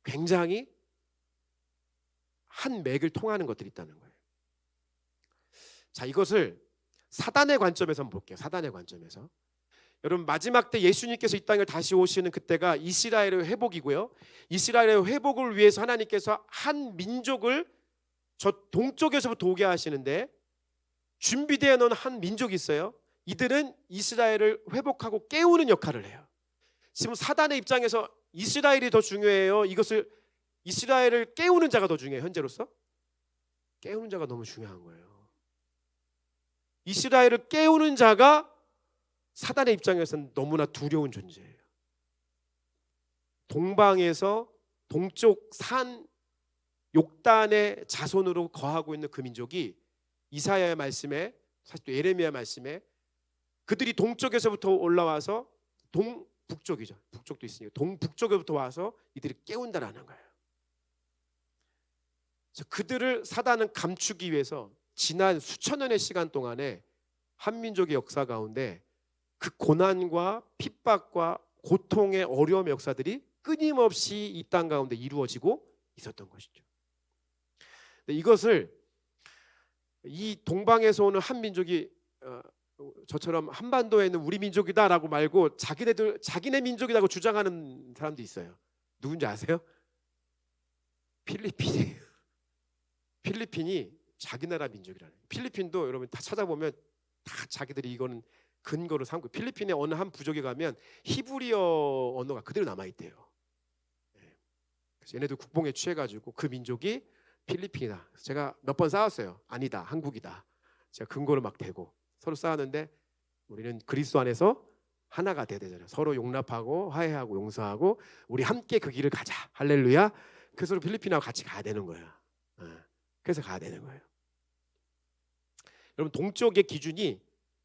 굉장히 한 맥을 통하는 것들이 있다는 거예요. 자, 이것을 사단의 관점에서 한번 볼게요. 사단의 관점에서. 여러분 마지막 때 예수님께서 이 땅에 다시 오시는 그때가 이스라엘의 회복이고요. 이스라엘의 회복을 위해서 하나님께서 한 민족을 저 동쪽에서부터 오게 하시는데 준비되어 놓은 한 민족이 있어요. 이들은 이스라엘을 회복하고 깨우는 역할을 해요. 지금 사단의 입장에서 이스라엘이 더 중요해요. 이것을 이스라엘을 깨우는 자가 더 중요해요. 현재로서 깨우는 자가 너무 중요한 거예요. 이스라엘을 깨우는 자가 사단의 입장에서는 너무나 두려운 존재예요. 동방에서 동쪽 산 욕단의 자손으로 거하고 있는 그 민족이 이사야의 말씀에 사실 또 예레미야 말씀에 그들이 동쪽에서부터 올라와서 북쪽이죠. 북쪽도 있으니까 동북쪽에부터 와서 이들이 깨운다라는 거예요. 그래서 그들을 사단은 감추기 위해서 지난 수천 년의 시간 동안에 한민족의 역사 가운데 그 고난과 핍박과 고통의 어려움의 역사들이 끊임없이 이 땅 가운데 이루어지고 있었던 것이죠. 이것을 이 동방에서 오는 한민족이 저처럼 한반도에 있는 우리 민족이다라고 말고 자기네 민족이라고 주장하는 사람도 있어요. 누군지 아세요? 필리핀이 자기 나라 민족이라는. 필리핀도 여러분 다 찾아보면 다 자기들이 이거는 근거로 삼고 필리핀의 어느 한 부족에 가면 히브리어 언어가 그대로 남아 있대요. 그래서 얘네들 국뽕에 취해가지고 그 민족이 필리핀이다. 제가 몇 번 싸웠어요. 아니다, 한국이다. 제가 근거를 막 대고 서로 싸웠는데 우리는 그리스도 안에서 하나가 돼야 되잖아요. 서로 용납하고 화해하고 용서하고 우리 함께 그 길을 가자. 할렐루야. 그래서 필리핀하고 같이 가야 되는 거야. 그래서 가야 되는 거예요. 여러분 동쪽의 기준이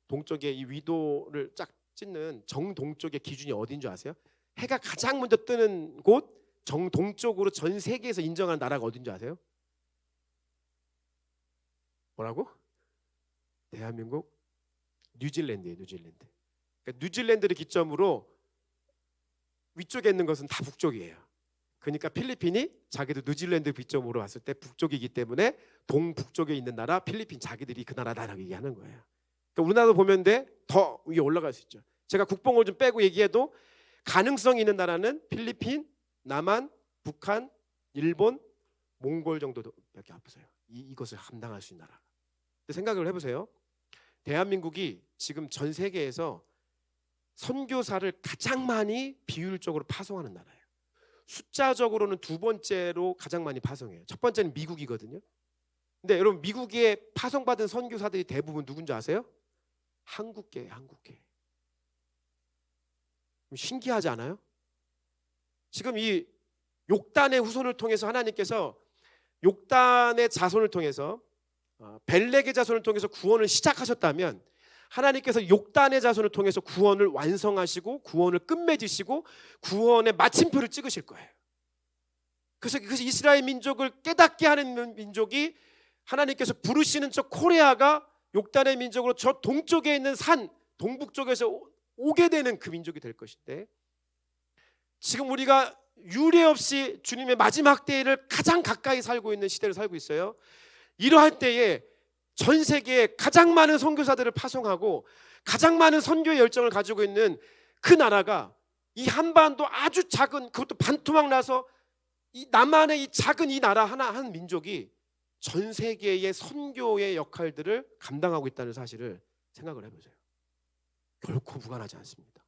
동쪽의 이 위도를 쫙 찍는 정동쪽의 기준이 어딘 줄 아세요? 해가 가장 먼저 뜨는 곳 정동쪽으로 전 세계에서 인정하는 나라가 어딘 줄 아세요? 뭐라고? 대한민국? 뉴질랜드예요. 뉴질랜드. 그러니까 뉴질랜드를 기점으로 위쪽에 있는 것은 다 북쪽이에요. 그러니까 필리핀이 자기도 뉴질랜드 기점으로 봤을 때 북쪽이기 때문에 동북쪽에 있는 나라 필리핀 자기들이 그 나라다라고 얘기하는 거예요. 그러니까 우리나라도 보면 더 위에 올라갈 수 있죠. 제가 국뽕을 좀 빼고 얘기해도 가능성이 있는 나라는 필리핀, 남한, 북한, 일본, 몽골 정도밖에 없어요. 이것을 감당할 수 있는 나라. 근데 생각을 해보세요. 대한민국이 지금 전 세계에서 선교사를 가장 많이 비율적으로 파송하는 나라예요. 숫자적으로는 두 번째로 가장 많이 파송해요. 첫 번째는 미국이거든요. 근데 여러분 미국에 파송받은 선교사들이 대부분 누군지 아세요? 한국계예요. 한국계. 신기하지 않아요? 지금 이 욕단의 후손을 통해서 하나님께서 욕단의 자손을 통해서 벨렉의 자손을 통해서 구원을 시작하셨다면 하나님께서 욕단의 자손을 통해서 구원을 완성하시고 구원을 끝맺으시고 구원의 마침표를 찍으실 거예요. 그래서 이스라엘 민족을 깨닫게 하는 민족이 하나님께서 부르시는 저 코레아가 욕단의 민족으로 저 동쪽에 있는 산 동북쪽에서 오게 되는 그 민족이 될 것인데 지금 우리가 유례 없이 주님의 마지막 때를 가장 가까이 살고 있는 시대를 살고 있어요. 이러할 때에 전 세계에 가장 많은 선교사들을 파송하고 가장 많은 선교의 열정을 가지고 있는 그 나라가 이 한반도 아주 작은 그것도 반토막 나서 이 남한의 이 작은 이 나라 하나 한 민족이 전 세계의 선교의 역할들을 감당하고 있다는 사실을 생각을 해보세요. 결코 무관하지 않습니다.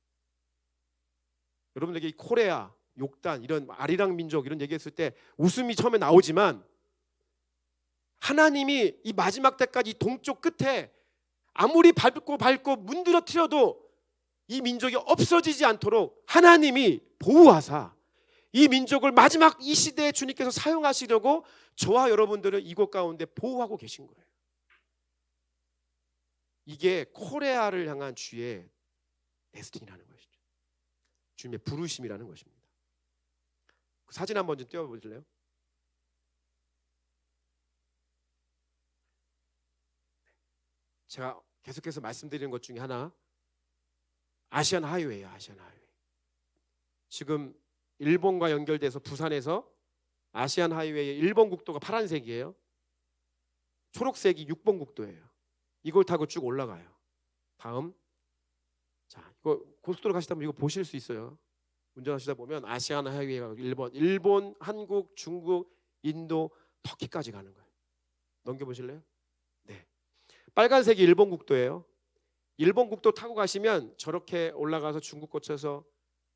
여러분들에게 이 코레아, 욕단 이런 아리랑 민족 이런 얘기했을 때 웃음이 처음에 나오지만 하나님이 이 마지막 때까지 동쪽 끝에 아무리 밟고 문드러뜨려도 이 민족이 없어지지 않도록 하나님이 보호하사 이 민족을 마지막 이 시대에 주님께서 사용하시려고 저와 여러분들을 이곳 가운데 보호하고 계신 거예요. 이게 코레아를 향한 주의 데스티니라는 것이죠. 주님의 부르심이라는 것입니다. 그 사진 한번 좀 띄워보실래요? 제가 계속해서 말씀드리는 것 중에 하나 아시안 하이웨이예요. 아시안 하이웨이. 지금 일본과 연결돼서 부산에서 아시안 하이웨이의 1번 국도가 파란색이에요. 초록색이 6번 국도예요. 이걸 타고 쭉 올라가요. 다음. 자, 이거 고속도로 가시다 보면 이거 보실 수 있어요. 운전하시다 보면 아시안 하이웨이가 일본, 한국, 중국, 인도, 터키까지 가는 거예요. 넘겨보실래요? 네. 빨간색이 일본 국도예요. 일본 국도 타고 가시면 저렇게 올라가서 중국 거쳐서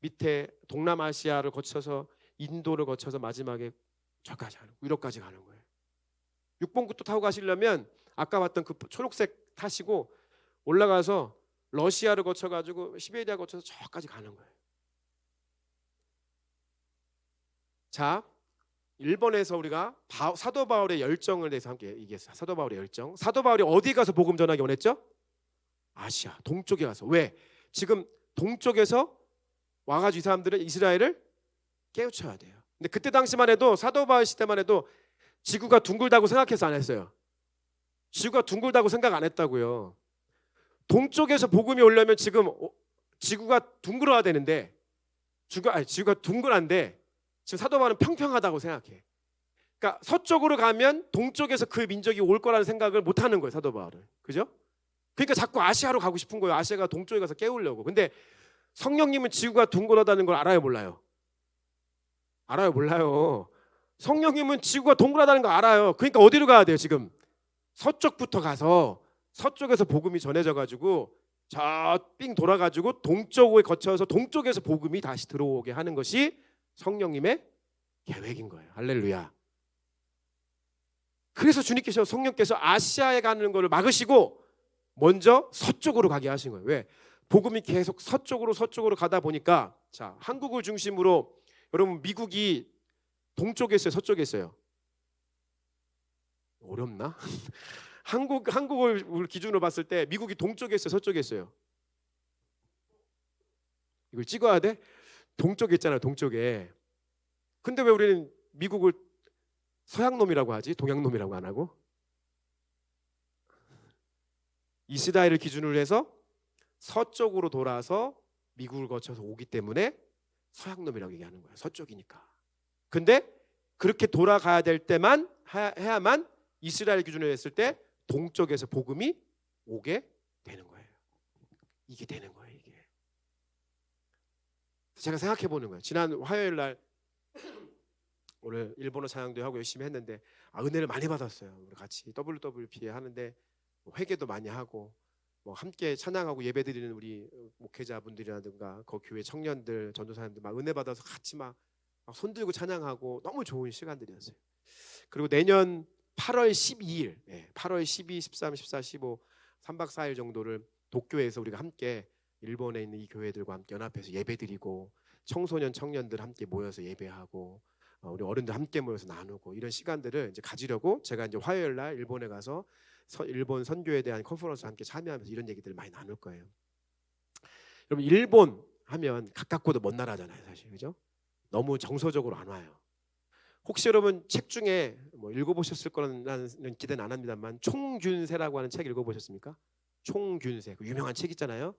밑에 동남아시아를 거쳐서 인도를 거쳐서 마지막에 저까지 가는 거예요. 유럽까지 가는 거예요. 6번 국도 타고 가시려면 아까 봤던 그 초록색 타시고 올라가서 러시아를 거쳐가지고 시베리아 거쳐서 저까지 가는 거예요. 자, 일본에서 우리가 사도 바울의 열정을 대해서 함께 얘기했어요. 사도 바울의 열정. 사도 바울이 어디 가서 복음 전하기 원했죠? 아시아, 동쪽에 가서. 왜? 지금 동쪽에서 와가지고 이 사람들은 이스라엘을 깨우쳐야 돼요. 근데 그때 당시만 해도 사도 바울 시대만 해도 지구가 둥글다고 생각해서 안 했어요. 지구가 둥글다고 생각 안 했다고요. 동쪽에서 복음이 오려면 지금 지구가 둥글어야 되는데 지구가 둥글한데 지금 사도 바울은 평평하다고 생각해. 그러니까 서쪽으로 가면 동쪽에서 그 민족이 올 거라는 생각을 못 하는 거예요. 사도 바울은. 그죠? 그러니까 자꾸 아시아로 가고 싶은 거예요. 아시아가 동쪽에 가서 깨우려고. 근데 성령님은 지구가 둥글하다는 걸 알아요, 몰라요? 알아요, 몰라요? 성령님은 지구가 동그랗다는 거 알아요. 그러니까 어디로 가야 돼요, 지금? 서쪽부터 가서 서쪽에서 복음이 전해져 가지고 저 삥 돌아가지고 동쪽에 거쳐서 동쪽에서 복음이 다시 들어오게 하는 것이 성령님의 계획인 거예요. 할렐루야. 그래서 주님께서 성령께서 아시아에 가는 것을 막으시고 먼저 서쪽으로 가게 하신 거예요. 왜? 복음이 계속 서쪽으로 가다 보니까 자, 한국을 중심으로 여러분 미국이 동쪽에 있어요, 서쪽에 있어요? 어렵나? 한국을 기준으로 봤을 때 미국이 동쪽에 있어요, 서쪽에 있어요? 이걸 찍어야 돼? 동쪽에 있잖아요, 동쪽에. 근데 왜 우리는 미국을 서양 놈이라고 하지? 동양 놈이라고 안 하고? 이스라엘을 기준으로 해서 서쪽으로 돌아서 미국을 거쳐서 오기 때문에 서양 놈이라고 얘기하는 거예요. 서쪽이니까. 근데 그렇게 돌아가야 될 때만 해야만 이스라엘 기준으로 했을 때 동쪽에서 복음이 오게 되는 거예요. 이게 되는 거예요, 이게. 제가 생각해 보는 거예요. 지난 화요일 날 오늘 일본어 찬양도 하고 열심히 했는데 은혜를 많이 받았어요. 우리 같이 WWP 하는데 회개도 많이 하고 함께 찬양하고 예배드리는 우리 목회자분들이라든가 그 교회 청년들, 전도사님들 막 은혜 받아서 같이 막 손들고 찬양하고 너무 좋은 시간들이었어요. 그리고 내년 8월 12일, 8월 12, 13, 14, 15 3박 4일 정도를 도쿄에서 우리가 함께 일본에 있는 이 교회들과 함께 연합해서 예배드리고 청소년, 청년들 함께 모여서 예배하고 우리 어른들 함께 모여서 나누고 이런 시간들을 이제 가지려고 제가 이제 화요일 날 일본에 가서 일본 선교에 대한 컨퍼런스 함께 참여하면서 이런 얘기들을 많이 나눌 거예요. 여러분 일본 하면 가깝고도 먼 나라잖아요, 사실. 그죠? 너무 정서적으로 안 와요. 혹시 여러분 책 중에 읽어보셨을 거라는 기대는 안 합니다만 총균세라고 하는 책 읽어보셨습니까? 총균세, 그 유명한 책 있잖아요.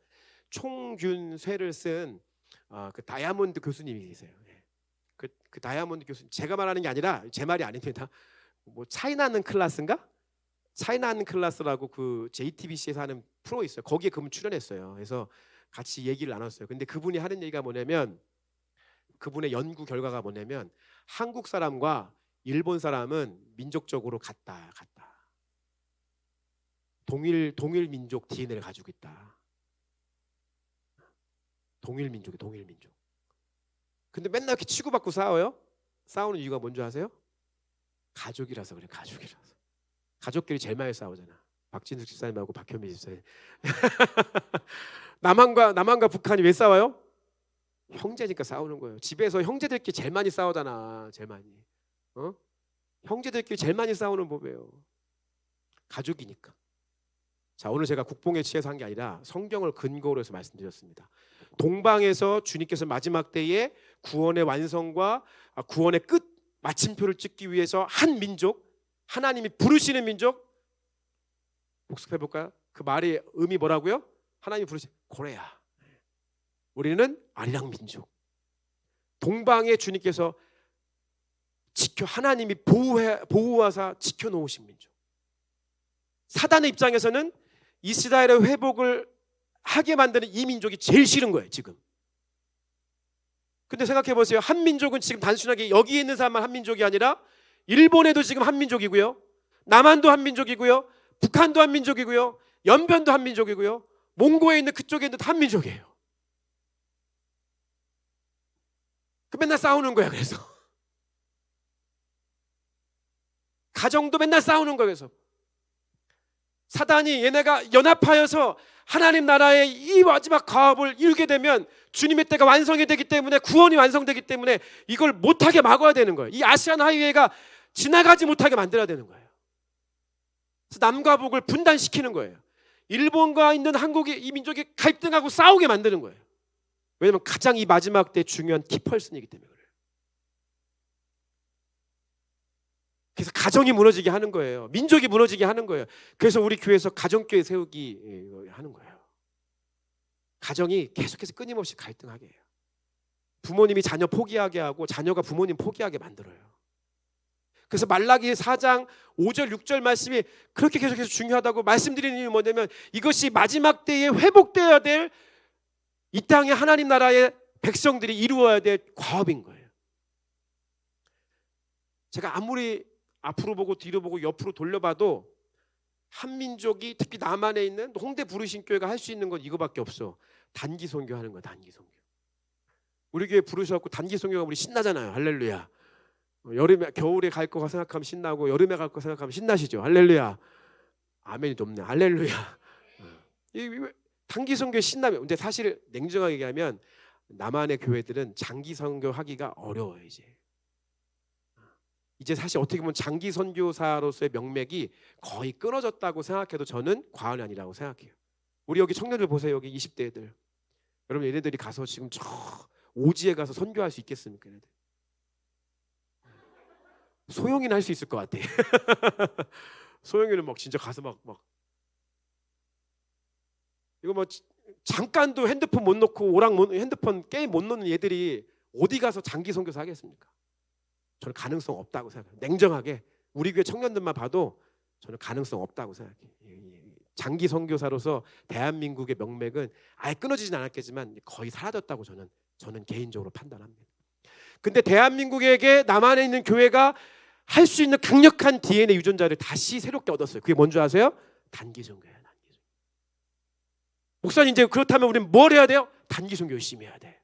총균세를 쓴 그 다이아몬드 교수님이 계세요. 그 다이아몬드 교수님, 제가 말하는 게 아니라 제 말이 아닙니다. 차이나는 클라스인가? 차이나는 클라스라고 그 JTBC에서 하는 프로 있어요. 거기에 그분 출연했어요. 그래서 같이 얘기를 나눴어요. 근데 그분이 하는 얘기가 뭐냐면, 그분의 연구 결과가 뭐냐면 한국 사람과 일본 사람은 민족적으로 같다. 동일 민족 DNA를 가지고 있다. 동일 민족. 근데 맨날 이렇게 치고받고 싸워요. 싸우는 이유가 뭔지 아세요? 가족이라서 그래. 가족끼리 제일 많이 싸우잖아. 박진숙 집사님하고 박현미 집사님. 남한과 북한이 왜 싸워요? 형제니까 싸우는 거예요. 집에서 형제들끼리 제일 많이 싸우잖아. 제일 많이. 형제들끼리 제일 많이 싸우는 법이에요. 가족이니까. 자, 오늘 제가 국뽕에 취해서 한 게 아니라 성경을 근거로 해서 말씀드렸습니다. 동방에서 주님께서 마지막 때에 구원의 완성과 구원의 끝 마침표를 찍기 위해서 한 민족, 하나님이 부르시는 민족, 복습해 볼까요? 그 말의 의미 뭐라고요? 하나님이 부르시는 고레야. 우리는 아리랑 민족. 동방에 주님께서 하나님이 보호하사 지켜놓으신 민족. 사단의 입장에서는 이스라엘의 회복을 하게 만드는 이 민족이 제일 싫은 거예요, 지금. 근데 생각해 보세요. 한 민족은 지금 단순하게 여기에 있는 사람만 한 민족이 아니라 일본에도 지금 한 민족이고요, 남한도 한 민족이고요, 북한도 한 민족이고요, 연변도 한 민족이고요, 몽고에 있는 그쪽에 있는 한 민족이에요. 그 맨날 싸우는 거야. 그래서 가정도 맨날 싸우는 거예요. 그래서 사단이 얘네가 연합하여서 하나님 나라의 이 마지막 과업을 이루게 되면 주님의 때가 완성이 되기 때문에, 구원이 완성되기 때문에 이걸 못하게 막아야 되는 거예요. 이 아시안 하이웨이가 지나가지 못하게 만들어야 되는 거예요. 그래서 남과 북을 분단시키는 거예요. 일본과 있는 한국이, 이 민족이 갈등하고 싸우게 만드는 거예요. 왜냐하면 가장 이 마지막 때 중요한 키펄슨이기 때문에 그래요. 그래서 가정이 무너지게 하는 거예요. 민족이 무너지게 하는 거예요. 그래서 우리 교회에서 가정교회 세우기 하는 거예요. 가정이 계속해서 끊임없이 갈등하게 해요. 부모님이 자녀 포기하게 하고 자녀가 부모님 포기하게 만들어요. 그래서 말라기 4장 5절 6절 말씀이 그렇게 계속해서 중요하다고 말씀드리는 이유는 뭐냐면, 이것이 마지막 때에 회복되어야 될 이 땅의 하나님 나라의 백성들이 이루어야 될 과업인 거예요. 제가 아무리 앞으로 보고 뒤로 보고 옆으로 돌려봐도 한민족이, 특히 남한에 있는 홍대 부르심교회가 할 수 있는 건 이거밖에 없어. 단기 선교하는 거야. 단기 선교. 우리 교회 부르셔갖고 단기 선교가 우리 신나잖아요. 할렐루야. 여름에, 겨울에 갈 거 생각하면 신나고 여름에 갈 거 생각하면 신나시죠. 할렐루야. 아멘이 높네. 할렐루야. 단기 선교 신나면. 근데 사실 냉정하게 얘기하면 남한의 교회들은 장기 선교하기가 어려워요. 이제 이제 사실 어떻게 보면 장기 선교사로서의 명맥이 거의 끊어졌다고 생각해도 저는 과언이 아니라고 생각해요. 우리 여기 청년들 보세요. 여기 20대 애들. 여러분 얘네들이 가서 지금 저 오지에 가서 선교할 수 있겠습니까? 얘네들? 소영이는 할 수 있을 것 같아. 소영이는 막 진짜 가서 막 이거 뭐 잠깐도 핸드폰 못 놓고 핸드폰 게임 못 놓는 얘들이 어디 가서 장기 선교사 하겠습니까? 저는 가능성 없다고 생각해요. 냉정하게 우리 교회 청년들만 봐도 저는 가능성 없다고 생각해요. 장기 선교사로서 대한민국의 명맥은 아예 끊어지진 않았겠지만 거의 사라졌다고 저는 개인적으로 판단합니다. 근데 대한민국에게 남한에 있는 교회가 할 수 있는 강력한 DNA 유전자를 다시 새롭게 얻었어요. 그게 뭔지 아세요? 단기 선교예요. 단기 선교. 목사님 이제 그렇다면 우리는 뭘 해야 돼요? 단기 선교 열심히 해야 돼.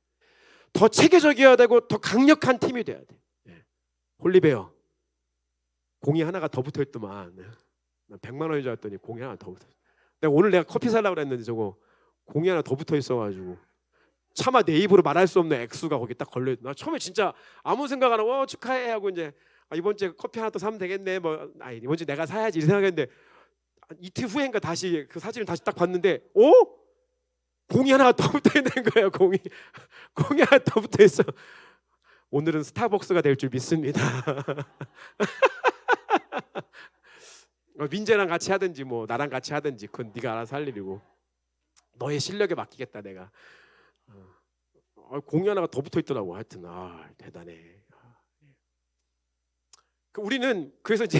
더 체계적이어야 되고 더 강력한 팀이 돼야 돼. 홀리베어 공이 하나가 더 붙어있더만. 100만 원인 줄 알았더니 공이 하나 더 붙어있어. 내가 커피 살라고 그랬는데 저거 공이 하나 더 붙어있어가지고 차마 내 입으로 말할 수 없는 액수가 거기 딱 걸려있어. 나 처음에 진짜 아무 생각 안 하고 축하해 하고 이제 이번 주에 커피 하나 또 사면 되겠네. 이번 주에 내가 사야지 이 생각했는데 이틀 후인가 다시 그 사진을 다시 딱 봤는데 공이 하나 더 붙어있는 거예요. 공이 하나 더 붙어있어. 오늘은 스타벅스가 될 줄 믿습니다. 민재랑 같이 하든지 뭐 나랑 같이 하든지 그건 네가 알아서 할 일이고 너의 실력에 맡기겠다 내가. 공이 하나가 더 붙어있더라고. 하여튼 대단해. 우리는 그래서 이제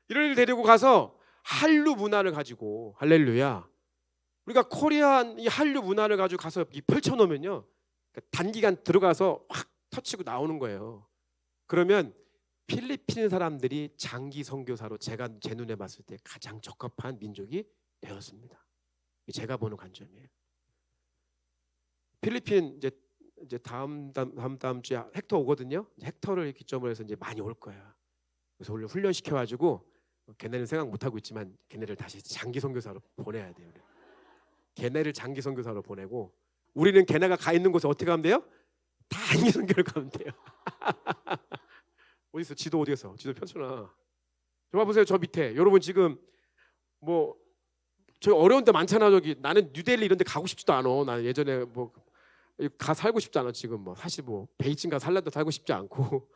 이를 데리고 가서 한류 문화를 가지고 할렐루야. 우리가 코리안 이 한류 문화를 가지고 가서 펼쳐놓으면요 단기간 들어가서 확 터치고 나오는 거예요. 그러면 필리핀 사람들이 장기 선교사로 제가 제 눈에 봤을 때 가장 적합한 민족이 되었습니다. 제가 보는 관점이에요. 필리핀 이제 다음 주에 헥터 오거든요. 헥터를 기점으로 해서 이제 많이 올 거예요. 그래서 원래 훈련시켜가지고 걔네는 생각 못 하고 있지만 걔네를 다시 장기 선교사로 보내야 돼요. 걔네를 장기 선교사로 보내고 우리는 걔네가 가 있는 곳에 어떻게 가면 돼요? 단기 선교를 가면 돼요. 어디 있어? 지도 어디 있어? 지도 펼쳐놔. 저 봐보세요. 저 밑에 여러분 지금 뭐 저기 어려운 데 많잖아. 저기 나는 뉴델리 이런 데 가고 싶지도 않아. 나 예전에 뭐 가 살고 싶지 않아. 지금 뭐 사실 뭐 베이징 가 살라도 살고 싶지 않고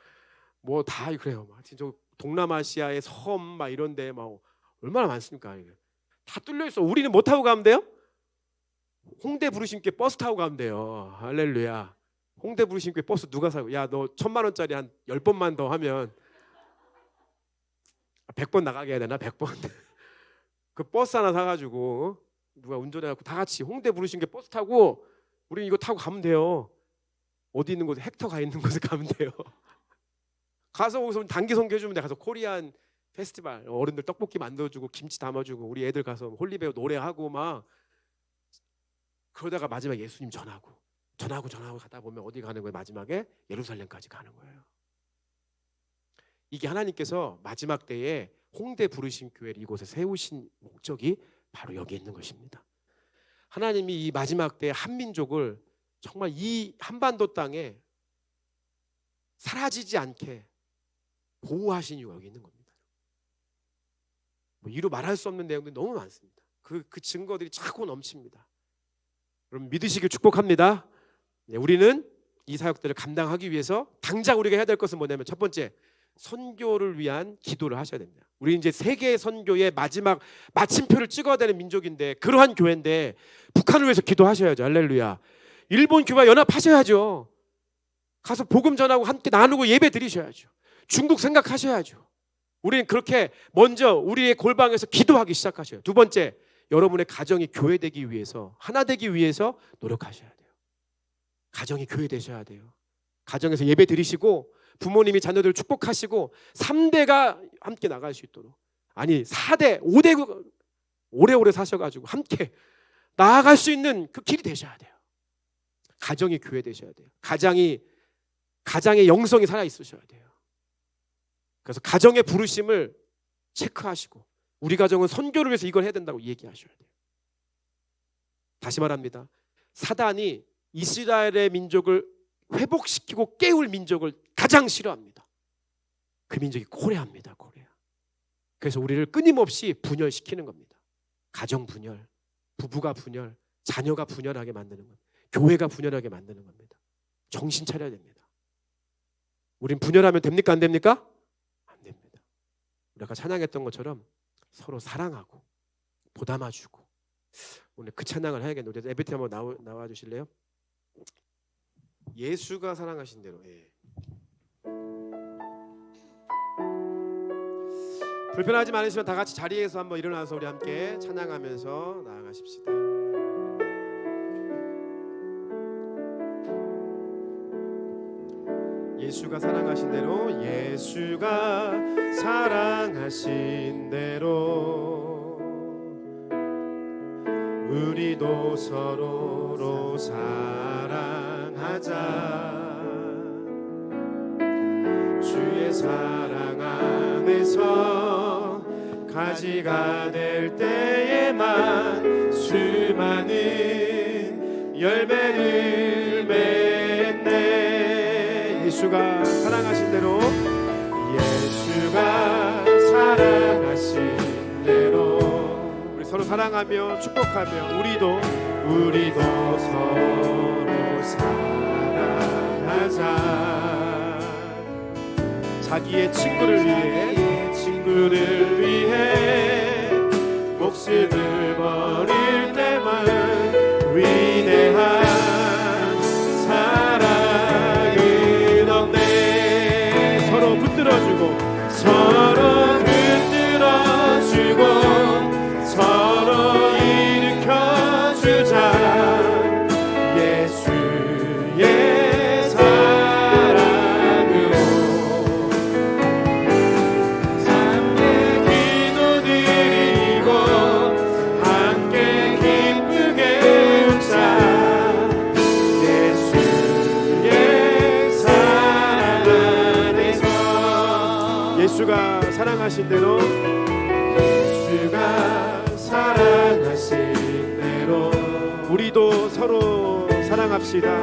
뭐 다 그래요. 저 동남아시아의 섬 막 이런데 막 얼마나 많습니까? 이게 다 뚫려 있어. 우리는 뭐 타고 가면 돼요? 홍대 부르심께 버스 타고 가면 돼요. 할렐루야. 홍대 부르심께 버스 누가 사고? 야, 너 1,000만 원짜리 한 10번만 더 하면 100번 나가게 해야 되나? 100번. 그 버스 하나 사가지고 누가 운전해갖고 다 같이 홍대 부르심께 버스 타고 우리 이거 타고 가면 돼요. 어디 있는 곳에 헥터 가 있는 곳에 가면 돼요. 가서 거기서 단기 선교해주면 돼. 가서 코리안 페스티벌 어른들 떡볶이 만들어주고 김치 담아주고 우리 애들 가서 홀리베어 노래하고 막 그러다가 마지막에 예수님 전하고 가다 보면 어디 가는 거예요? 마지막에 예루살렘까지 가는 거예요. 이게 하나님께서 마지막 때에 홍대 부르심 교회를 이곳에 세우신 목적이 바로 여기 있는 것입니다. 하나님이 이 마지막 때에 한민족을 정말 이 한반도 땅에 사라지지 않게 보호하신 이유가 여기 있는 겁니다. 뭐 이루 말할 수 없는 내용들이 너무 많습니다. 그 증거들이 자꾸 넘칩니다. 여러분 믿으시길 축복합니다. 우리는 이 사역들을 감당하기 위해서 당장 우리가 해야 될 것은 뭐냐면 첫 번째, 선교를 위한 기도를 하셔야 됩니다. 우리 이제 세계 선교의 마지막 마침표를 찍어야 되는 민족인데 그러한 교회인데 북한을 위해서 기도하셔야죠. 할렐루야. 일본 교회와 연합하셔야죠. 가서 복음 전하고 함께 나누고 예배 드리셔야죠. 중국 생각하셔야죠. 우리는 그렇게 먼저 우리의 골방에서 기도하기 시작하셔요. 두 번째, 여러분의 가정이 교회 되기 위해서 하나 되기 위해서 노력하셔야 돼요. 가정이 교회 되셔야 돼요. 가정에서 예배 드리시고 부모님이 자녀들을 축복하시고 3대가 함께 나갈 수 있도록, 아니 4대 5대 오래오래 사셔가지고 함께 나아갈 수 있는 그 길이 되셔야 돼요. 가정이 교회 되셔야 돼요. 가장의 영성이 살아 있으셔야 돼요. 그래서 가정의 부르심을 체크하시고 우리 가정은 선교를 위해서 이걸 해야 된다고 얘기하셔야 돼요. 다시 말합니다. 사단이 이스라엘의 민족을 회복시키고 깨울 민족을 가장 싫어합니다. 그 민족이 코레아입니다. 코레아. 그래서 우리를 끊임없이 분열시키는 겁니다. 가정 분열, 부부가 분열, 자녀가 분열하게 만드는 겁니다. 교회가 분열하게 만드는 겁니다. 정신 차려야 됩니다. 우린 분열하면 됩니까? 안 됩니까? 안 됩니다. 우리 아까 찬양했던 것처럼 서로 사랑하고 보담아주고, 오늘 그 찬양을 해야겠네요. 우리 에베티 한번 나와 주실래요? 예수가 사랑하신 대로. 예. 불편하지 않으시면 다 같이 자리에서 한번 일어나서 우리 함께 찬양하면서 나아가십시다. 예수가 사랑하신 대로, 예수가 사랑하신 대로 우리도 서로로 사랑하자. 주의 사랑 안에서 가지가 될 때에만 수많은 열매를 맺네. 예수가 사랑하신 대로, 예수가 사랑하신 대로 우리 서로 사랑하며 축복하며 우리도 서로 사랑하자. 자기의 친구를 위해 목숨을 버릴 때만 위대한 사랑은 없네. 서로 붙들어주고 서로 일으켜주자. 예수의 사랑으로 함께 기도드리고 함께 기쁘게 웃자. 예수의 사랑 안에서 예수가 사랑하신 대로, 예수가 사랑하신 대로 우리도 서로 사랑합시다.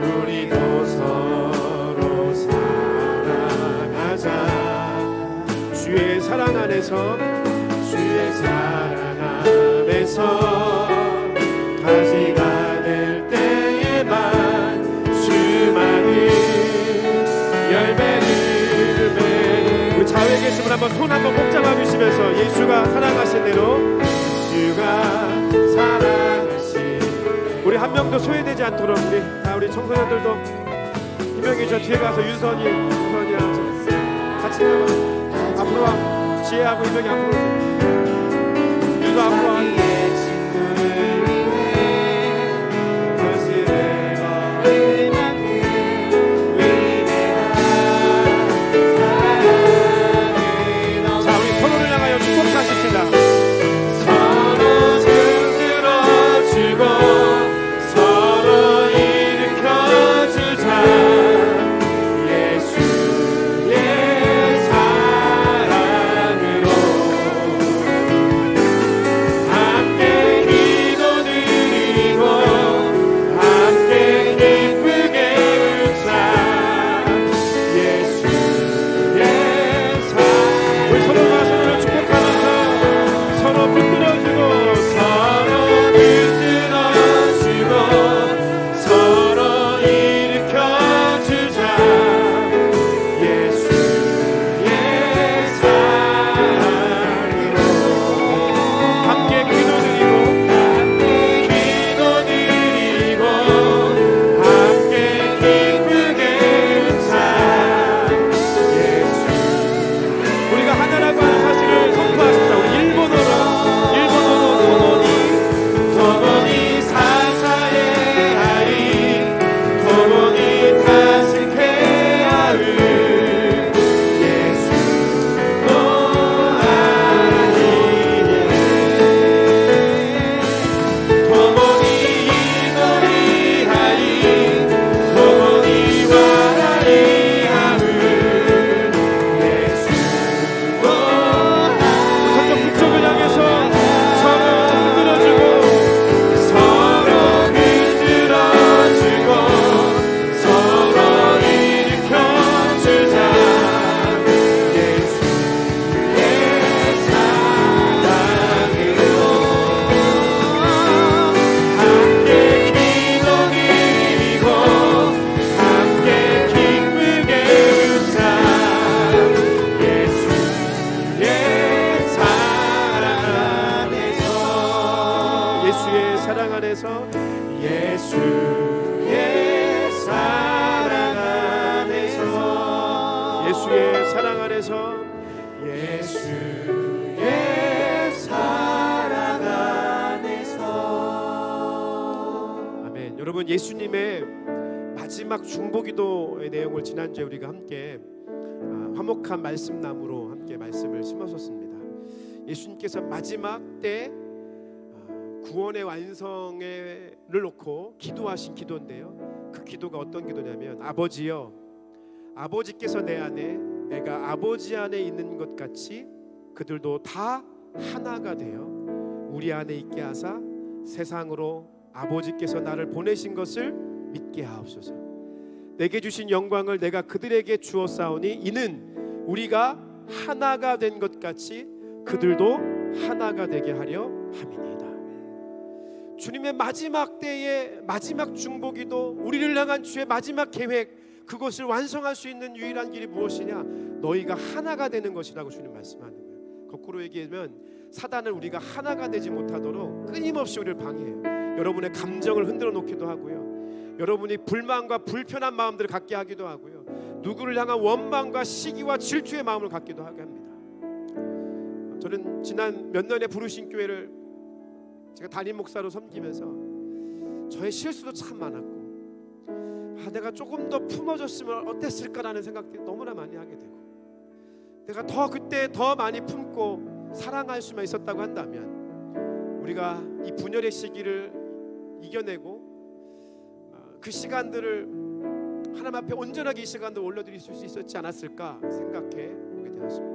우리도 서로 사랑하자. 주의 사랑 안에서 가지가 될 때에만 수많은 열매를 맺는. 우리 좌우에 계신 분 한번 손 한번 꼭 잡아주시면서 예수가 사랑하신 대로, 예수가 사랑하신. 우리 한 명도 소외되지 않도록 우리 청소년들도 희명이 저 뒤에 가서 윤선이랑 같이 나와. 앞으로 와. 지혜하고 희명이 앞으로 오세요. 윤서 앞으로 와. 예수의 사랑 안에서, 예수의 사랑 안에서. 아멘. 여러분, 예수님의 마지막 중보기도의 내용을 지난주에 우리가 함께 화목한 말씀나무로 함께 말씀을 심었었습니다. 예수님께서 마지막 때 구원의 완성을 놓고 기도하신 기도인데요, 그 기도가 어떤 기도냐면, 아버지여, 아버지께서 내 안에, 내가 아버지 안에 있는 것 같이 그들도 다 하나가 되어 우리 안에 있게 하사 세상으로 아버지께서 나를 보내신 것을 믿게 하옵소서. 내게 주신 영광을 내가 그들에게 주었사오니 이는 우리가 하나가 된 것 같이 그들도 하나가 되게 하려 함이니이다. 주님의 마지막 때의 마지막 중보기도, 우리를 향한 주의 마지막 계획, 그것을 완성할 수 있는 유일한 길이 무엇이냐? 너희가 하나가 되는 것이라고 주님 말씀하는 거예요. 거꾸로 얘기하면 사단은 우리가 하나가 되지 못하도록 끊임없이 우리를 방해해요. 여러분의 감정을 흔들어 놓기도 하고요, 여러분이 불만과 불편한 마음들을 갖게 하기도 하고요, 누구를 향한 원망과 시기와 질투의 마음을 갖기도 하게 합니다. 저는 지난 몇 년에 부르신 교회를 제가 담임 목사로 섬기면서 저의 실수도 참 많았고, 내가 조금 더 품어줬으면 어땠을까라는 생각들이 너무나 많이 하게 되고, 내가 더 그때 더 많이 품고 사랑할 수만 있었다고 한다면 우리가 이 분열의 시기를 이겨내고 그 시간들을 하나님 앞에 온전하게 이 시간들 올려드릴 수 있었지 않았을까 생각해 보게 되었습니다.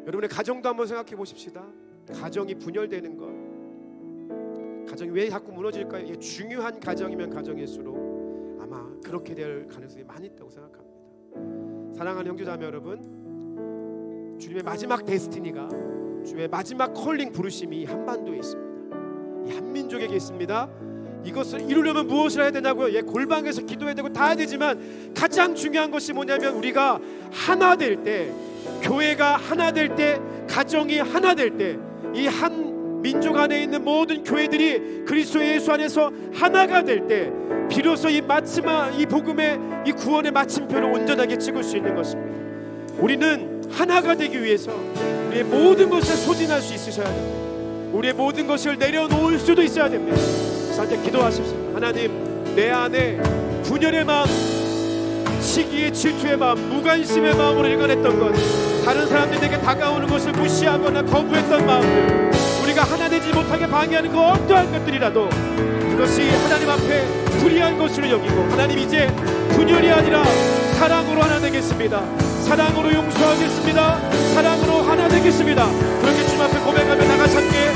여러분의 가정도 한번 생각해 보십시다. 가정이 분열되는 것, 가정이 왜 자꾸 무너질까요? 이게 중요한 가정이면 가정일수록 아마 그렇게 될 가능성이 많이 있다고 생각합니다. 사랑하는 형제자매 여러분, 주님의 마지막 데스티니가, 주의 마지막 컬링 부르심이 한반도에 있습니다. 이 한민족에게 있습니다. 이것을 이루려면 무엇을 해야 되냐고요? 골방에서 기도해야 되고 다 해야 되지만 가장 중요한 것이 뭐냐면, 우리가 하나 될 때, 교회가 하나 될 때, 가정이 하나 될 때, 이 한 민족 안에 있는 모든 교회들이 그리스도 예수 안에서 하나가 될 때 비로소 이 마지막 이 복음의 이 구원의 마침표를 온전하게 찍을 수 있는 것입니다. 우리는 하나가 되기 위해서 우리의 모든 것을 소진할 수 있으셔야 됩니다. 우리의 모든 것을 내려놓을 수도 있어야 됩니다. 함께 기도하십시오. 하나님, 내 안에 분열의 마음, 시기의 질투의 마음, 무관심의 마음으로 일관했던 것, 다른 사람들에게 다가오는 것을 무시하거나 거부했던 마음들, 우리가 하나 되지 못하게 방해하는 그 어떠한 것들이라도 그것이 하나님 앞에 불의한 것으로 여기고, 하나님 이제 분열이 아니라 사랑으로 하나 되겠습니다. 사랑으로 용서하겠습니다. 사랑으로 하나 되겠습니다. 그렇게 주님 앞에 고백하며 나가서 함께